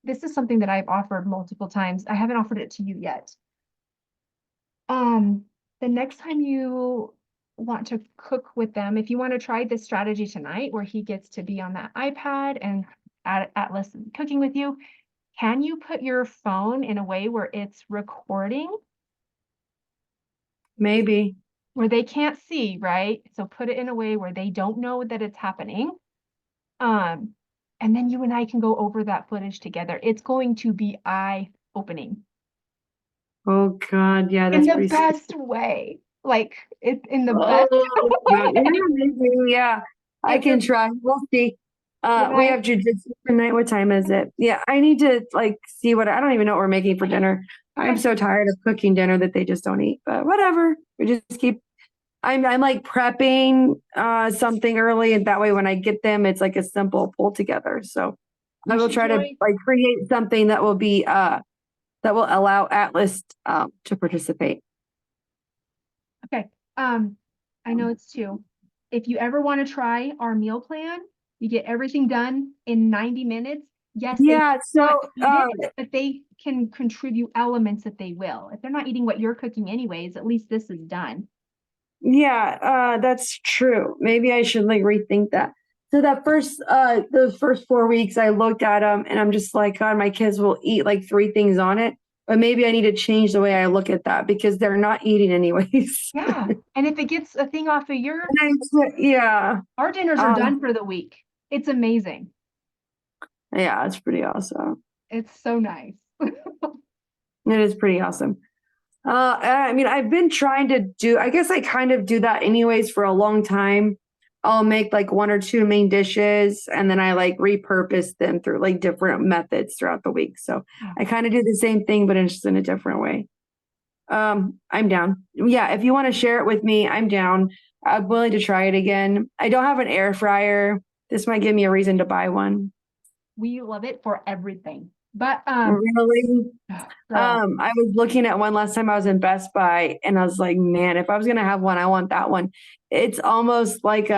this is something that I've offered multiple times. I haven't offered it to you yet. The next time you want to cook with them, if you want to try this strategy tonight where he gets to be on that iPad and Atlas cooking with you, can you put your phone in a way where it's recording Maybe. where they can't see, right? So put it in a way where they don't know that it's happening. Um, and then you and I can go over that footage together. It's going to be eye-opening. Oh God. Yeah, In that's the pretty scary. best way. Like it's in the Oh, best God. Yeah, way. maybe. Yeah. I It's can try. We'll see. when We I have jujitsu tonight. What time is it? Yeah, I need to like see what I don't even know what we're making for dinner. I'm okay. so tired of cooking dinner that they just don't eat, but whatever. We just keep I'm like prepping something early, and that way when I get them, it's like a simple pull together. So I You will should try to join. like create something that will be that will allow Atlas to participate. Okay. I know it's 2. If you ever want to try our meal plan, you get everything done in 90 minutes. Yes, they Yeah, so not eat it, but they can contribute elements that they will. If they're not eating what you're cooking anyways, at least this is done. yeah, that's true. Maybe I should like rethink that. So that those first 4 weeks, I looked at them and I'm just like, God, my kids will eat like 3 things on it. But maybe I need to change the way I look at that because they're not eating anyways. Yeah. And if it gets a thing off of your, Yeah, our dinners are um, done for the week. It's amazing. yeah, it's pretty awesome. It's so nice. It is pretty awesome. I mean, I've been trying to do, I guess I kind of do that anyways for a long time. I'll make like 1 or 2 main dishes and then I like repurpose them through like different methods throughout the week. So I kind of do the same thing, but it's just in a different way. I'm down. Yeah, if you want to share it with me, I'm down. I'm willing to try it again. I don't have an air fryer. This might give me a reason to buy one. We love it for everything. But Really? girl, I was looking at one last time I was in Best Buy and I was like, man, if I was gonna have one, I want that one. It's almost like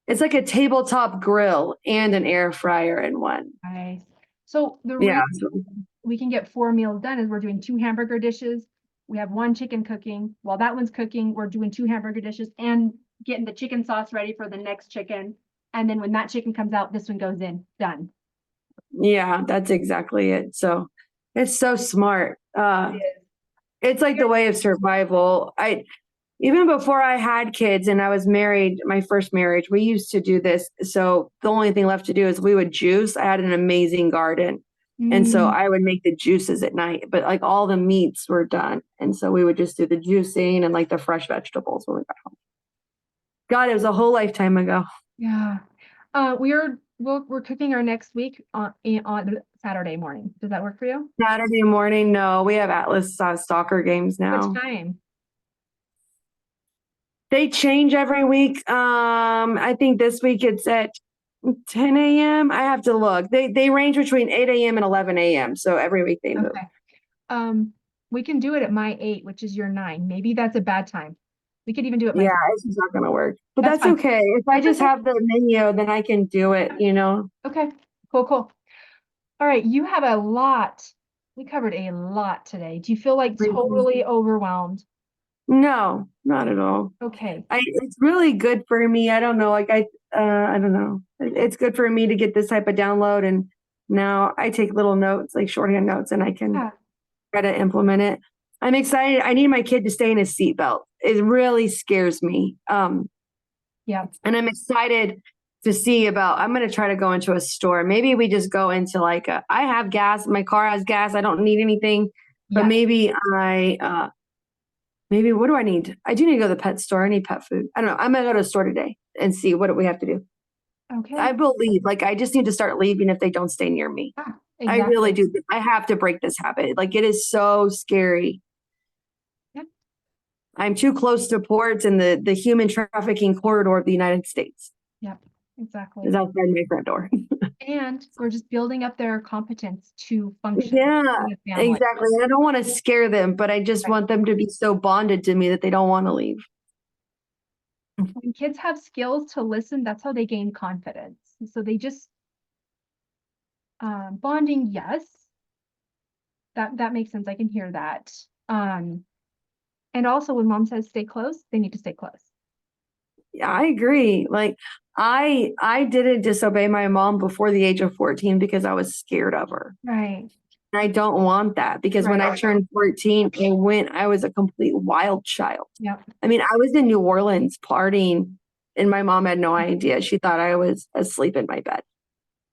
It's like a tabletop grill and an air fryer in one. Nice. So the Yeah. reason we can get 4 meals done is we're doing 2 hamburger dishes. We have 1 chicken cooking. While that one's cooking, we're doing 2 hamburger dishes and getting the chicken sauce ready for the next chicken. And then when that chicken comes out, this one goes in. Done. Yeah, that's exactly it. So it's so smart. It is. It's like the way of survival. Even before I had kids and I was married, my first marriage, we used to do this. So the only thing left to do is we would juice. I had an amazing garden. And so Mm, I would make the juices at night, but like all the meats were done. And so we would just do the juicing and like the fresh vegetables when we got home. God, it was a whole lifetime ago. yeah. We're cooking our next week on Saturday morning. Does that work for you? Saturday morning, no, we have Atlas soccer games now. Which time? They change every week. I think this week it's at 10 a.m. I have to look. They range between 8 a.m. and 11 a.m. So every week they move. Okay. We can do it at my 8, which is your 9. Maybe that's a bad time. We could even do it. Yeah, it's just not gonna work. But That's that's fine. okay. If I That's just okay. have the menu, then I can do it, you know? Okay. Cool, cool. All right, you have a lot. We covered a lot today. Do you feel like totally overwhelmed? No, not at all. Okay. It's really good for me. I don't know. I don't know. It's good for me to get this type of download. And now I take little notes, like shorthand notes, and I can Yeah. try to implement it. I'm excited. I need my kid to stay in his seatbelt. It really scares me. Yeah. And I'm excited to see I'm going to try to go into a store. Maybe we just go into I have gas. My car has gas. I don't need anything, but Yeah. maybe maybe what do I need? I do need to go to the pet store. I need pet food. I don't know. I'm going to go to a store today and see what do we have to do. Okay. I believe I just need to start leaving if they don't stay near me. Yeah, I really exactly. do. I have to break this habit. Like it is so scary. Yep. I'm too close to ports and the human trafficking corridor of the United States Yep. Exactly. is outside my front door. And we're just building up their competence to function Yeah, in a family. exactly. And I don't want to scare them, but I just Right. want them to be so bonded to me that they don't want to leave. When kids have skills to listen, that's how they gain confidence. So they just bonding, yes. That makes sense. I can hear that. And also when mom says stay close, they need to stay close. Yeah, I agree. Like I didn't disobey my mom before the age of 14 because I was scared of her. Right. And I don't want that because when I turned 14, I was a complete wild child. Yep. I mean, I was in New Orleans partying and my mom had no idea. She thought I was asleep in my bed.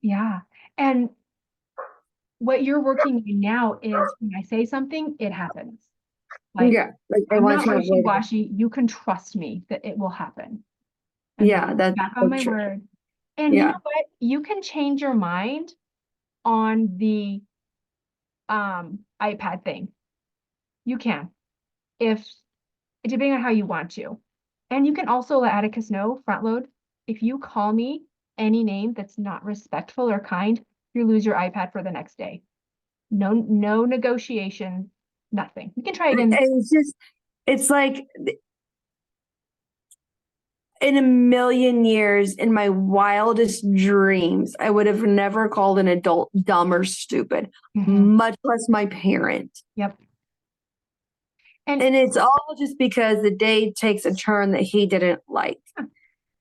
Yeah. And what you're working on now is when I say something, it happens. Like, yeah. Like I'm not wishy-washy. You can trust me that it will happen. And yeah, that's back on my word. And you know what? You can change your mind on the iPad thing. You can, if depending on how you want to. And you can also let Atticus know, front load, if you call me any name that's not respectful or kind, you lose your iPad for the next day. No negotiation, nothing. You can try again. It's like in a million years, in my wildest dreams, I would have never called an adult dumb or stupid, much less my parent. Yep. And it's all just because the day takes a turn that he didn't like.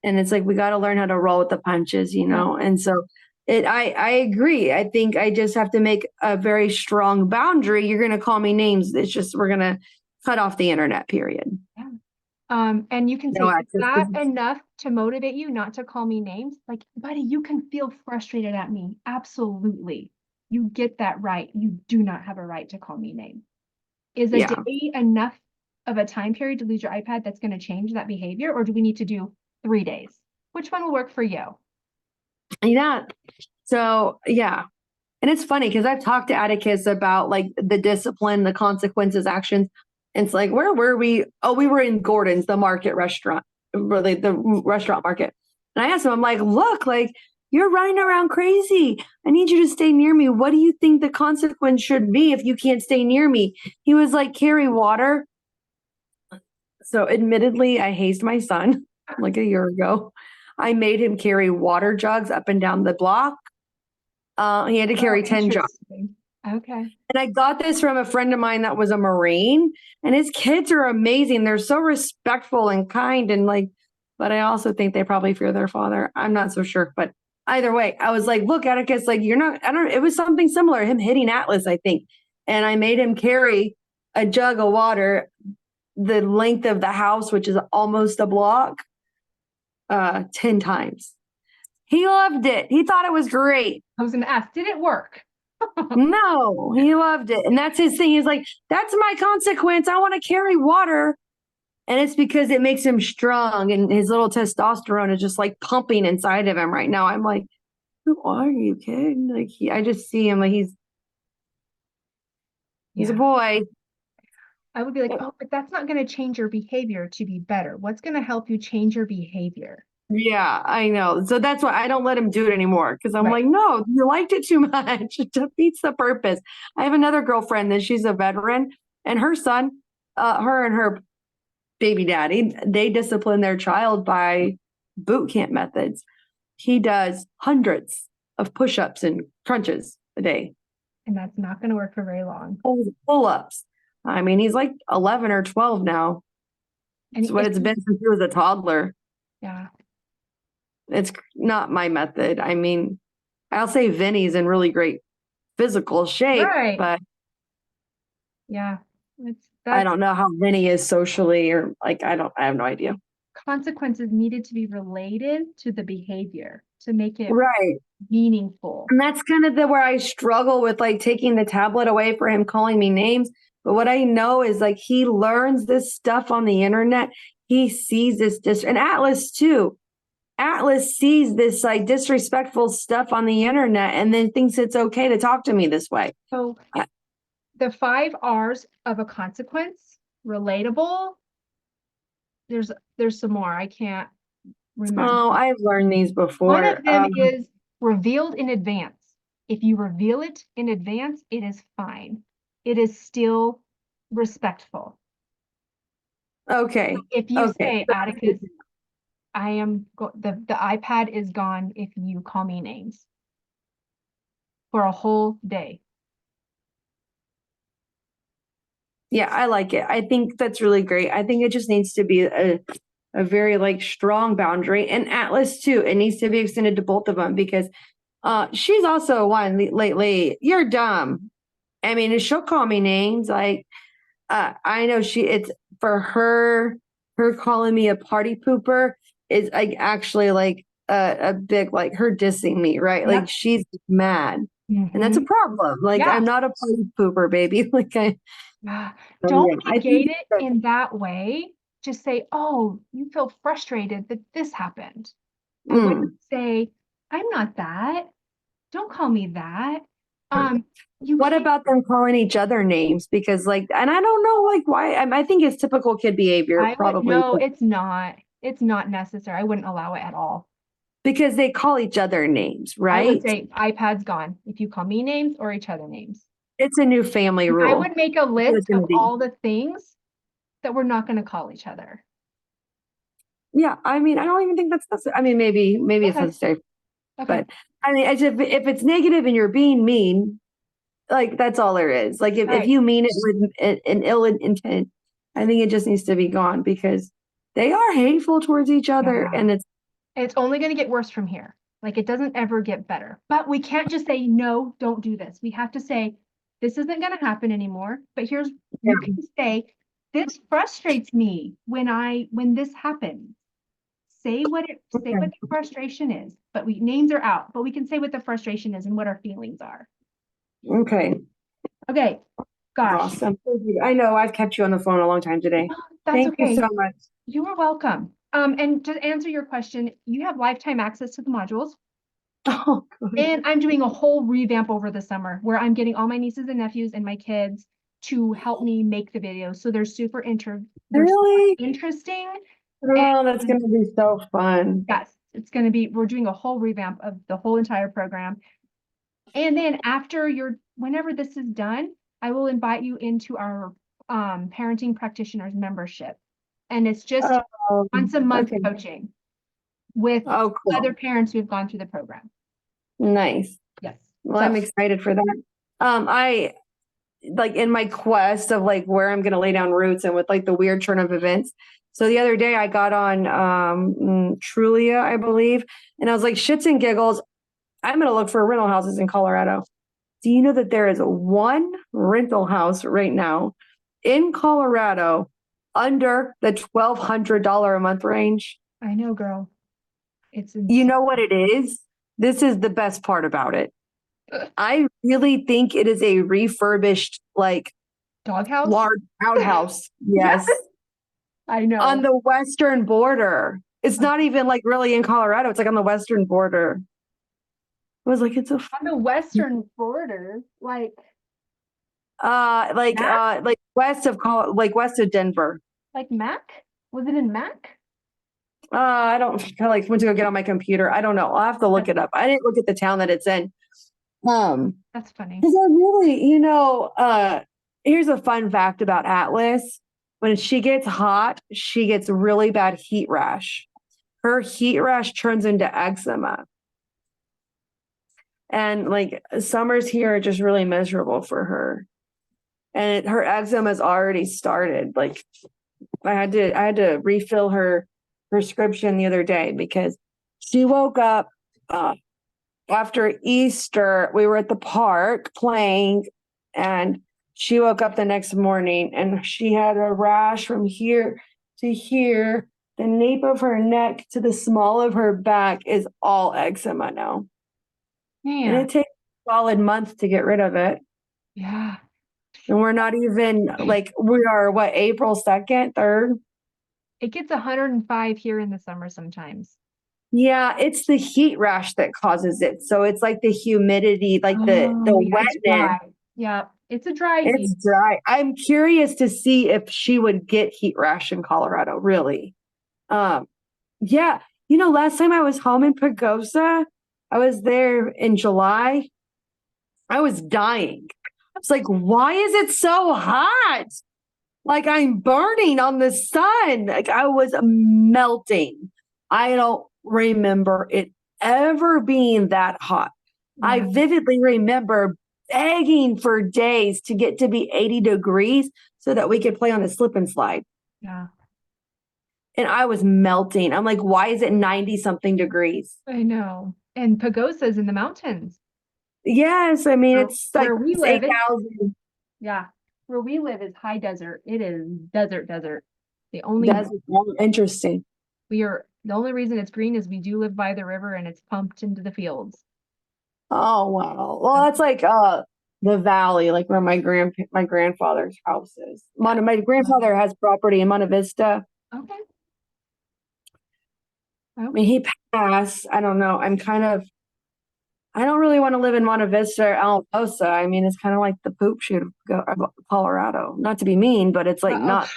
And it's like, we got to learn how to roll with the punches, you know? And so I agree. I think I just have to make a very strong boundary. You're going to call me names. It's just, we're going to cut off the internet, period. Yeah. And you can say, is that enough to motivate you not to call me names? Like, buddy, you can feel frustrated at me. Absolutely. You get that right. You do not have a right to call me names. Is a day enough of a time period to lose your iPad that's going to change that behavior? Or do we need to do 3 days? Which one will work for you? Yeah. So, yeah. And it's funny because I've talked to Atticus about like the discipline, the consequences, actions. And it's like, where were we? Oh, we were in Gordon's, the market restaurant, really the restaurant market. And I asked him, I'm like, look, like you're running around crazy. I need you to stay near me. What do you think the consequence should be if you can't stay near me? He was like, carry water. So admittedly, I hazed my son like a year ago. I made him carry water jugs up and down the block. He had to carry 10 jugs. Interesting. Okay. And I got this from a friend of mine that was a Marine, and his kids are amazing. They're so respectful and kind and like, but I also think they probably fear their father. I'm not so sure, but either way, I was like, look, Atticus, like you're not, I don't, it was something similar, him hitting Atlas, I think. And I made him carry a jug of water the length of the house, which is almost a block, 10 times. He loved it. He thought it was great. I was gonna ask, did it work? No, he loved it. And that's his thing. He's like, that's my consequence. I want to carry water. And it's because it makes him strong and his little testosterone is just like pumping inside of him right now. I'm like, who are you, kid? Like I just see him like he's a boy. I would be like, oh, but that's not going to change your behavior to be better. What's going to help you change your behavior? Yeah, I know. So that's why I don't let him do it anymore because I'm Right. like, no, you liked it too much. It defeats the purpose. I have another girlfriend that she's a veteran, and her son, her and her baby daddy, they discipline their child by boot camp methods. He does hundreds of push-ups and crunches a day. And that's not going to work for very long. Pull-ups. I mean, he's like 11 or 12 now. And It's what it's been since he was a toddler. Yeah. It's not my method. I mean, I'll say Vinny's in really great physical shape, Right. but yeah, I don't know how Vinny is socially or like, I have no idea. Consequences needed to be related to the behavior to make it right meaningful. And that's kind of where I struggle with like taking the tablet away for him calling me names. But what I know is like he learns this stuff on the internet. He sees this and Atlas too. Atlas sees this like disrespectful stuff on the internet and then thinks it's okay to talk to me this way. So the 5 R's of a consequence, relatable. There's some more. I can't remember. Oh, I've learned these before. One of them is revealed in advance. If you reveal it in advance, it is fine. It is still respectful. Okay. If you say, Atticus, I am the iPad is gone if you call me names for a whole day. Yeah, I like it. I think that's really great. I think it just needs to be a very like strong boundary, and Atlas too. It needs to be extended to both of them because she's also one lately. You're dumb. I mean, she'll call me names like I know it's for her calling me a party pooper is like actually like a big like her dissing me, right? Yep. Like she's mad. And that's a problem. Like I'm not a party pooper, baby. Like don't negate it in that way. Just say, oh, you feel frustrated that this happened. I wouldn't say, I'm not that. Don't call me that. What about them calling each other names? Because like, and I don't know like why. I think it's typical kid behavior. Probably. No, it's not. It's not necessary. I wouldn't allow it at all. Because they call each other names, right? I would say iPad's gone if you call me names or each other names. It's a new family rule. I would make a list of all the things that we're not going to call each other. Yeah, I mean, I don't even think that's necessary. I mean, maybe it's necessary. Okay. But I mean, if it's negative and you're being mean, like that's all there is. Like if you mean it with an ill intent, I think it just needs to be gone because they are hateful towards each other, and it's only going to get worse from here. Like it doesn't ever get better. But we can't just say no, don't do this. We have to say this isn't going to happen anymore. But you can say this frustrates me when this happens. Say what the frustration is. But names are out. But we can say what the frustration is and what our feelings are. Okay. Gosh. Awesome. I know I've kept you on the phone a long time today. Thank you so much. You are welcome. And to answer your question, you have lifetime access to the modules. Oh, good. And I'm doing a whole revamp over the summer where I'm getting all my nieces and nephews and my kids to help me make the videos. So they're super interesting. Oh, that's going to be so fun. Yes, it's going to be, we're doing a whole revamp of the whole entire program. And then whenever this is done, I will invite you into our parenting practitioners membership. And it's just once a month coaching. with Oh, cool. other parents who've gone through the program. Nice. Yes. Well, So- I'm excited for that. I like in my quest of like where I'm gonna lay down roots and with like the weird turn of events. So the other day I got on Trulia, I believe, and I was like, shits and giggles, I'm gonna look for rental houses in Colorado. Do you know that there is one rental house right now in Colorado under the $1,200 a month range? I know, girl. It's You know what it is? This is the best part about it. I really think it is a refurbished, like doghouse. large outhouse. Yes. I know. On the western border. It's not even like really in Colorado. It's like on the western border. I was like, it's a On the western border, like like west of west of Denver. like Mac? Was it in Mac? I don't I like went to go get on my computer. I don't know. I'll have to look it up. I didn't look at the town that it's in. That's funny. Because I really, here's a fun fact about Atlas. When she gets hot, she gets really bad heat rash. Her heat rash turns into eczema. And like summers here are just really miserable for her. And her eczema has already started. Like I had to refill her prescription the other day because she woke up after Easter. We were at the park playing, and she woke up the next morning and she had a rash from here to here. The nape of her neck to the small of her back is all eczema now. And Yeah. it takes a solid month to get rid of it. Yeah. And we're not even like, we are what, April 2nd, 3rd? It gets 105 here in the summer sometimes. Yeah, it's the heat rash that causes it. So it's like the humidity, like the Yeah, it's wetness. dry. Yeah, it's a dry heat. It's dry. I'm curious to see if she would get heat rash in Colorado, really. Yeah. Last time I was home in Pagosa, I was there in July. I was dying. I was like, why is it so hot? Like I'm burning on the sun. Like I was melting. I don't remember it ever being that hot. I Yeah. vividly remember begging for days to get to be 80 degrees so that we could play on the slip and slide. Yeah. And I was melting. I'm like, why is it 90 something degrees? I know. And Pagosa's in the mountains. Yes. I mean, it's like Where we live, 8,000. yeah. Where we live is high desert. It is desert. The only That's interesting. the only reason it's green is we do live by the river and it's pumped into the fields. Oh, wow. Well, that's like the valley, like where my grandfather's house is. My grandfather has property in Monte Vista. Okay. I mean, he passed. I don't know. I don't really want to live in Monte Vista or Alamosa. I mean, it's kind of like the poop shoot of Colorado. Not to be mean, but it's like not.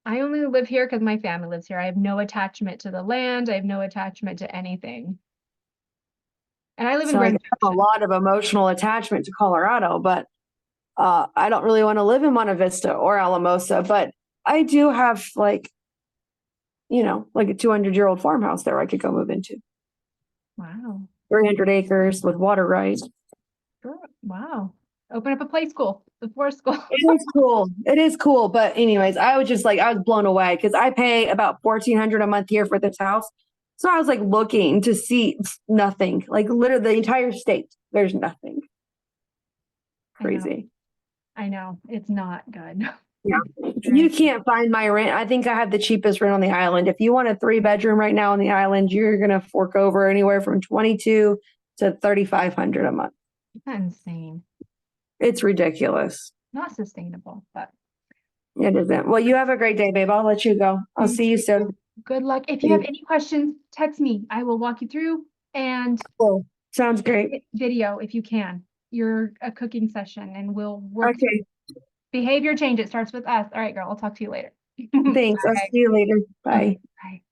I only live here because my family lives here. I have no attachment to the land. I have no attachment to anything. And I live in So I Grand have a lot of emotional attachment to Colorado, but I don't really want to live in Monte Vista or Alamosa. But I do have like a 200-year-old farmhouse there I could go move into. Wow. 300 acres with water rights. Sure. Wow. Open up a play school, the forest school. It is cool. It is cool. But anyways, I was blown away because I pay about $1,400 a month here for this house. So I was like looking to see nothing, like literally the entire state. There's nothing. Crazy. I know. It's not good. Yeah. You can't find my rent. I think I have the cheapest rent on the island. If you want a 3-bedroom right now on the island, you're going to fork over anywhere from $2,200 to $3,500 a month. That's insane. It's ridiculous. Not sustainable, but it isn't. Well, you have a great day, babe. I'll let you go. I'll see you soon. Good luck. If you have any questions, text me. I will walk you through and cool. Sounds great. Video if you can. You're a cooking session and we'll work. Okay. Behavior change. It starts with us. All right, girl. I'll talk to you later. Thanks. I'll see you later. Bye. Bye.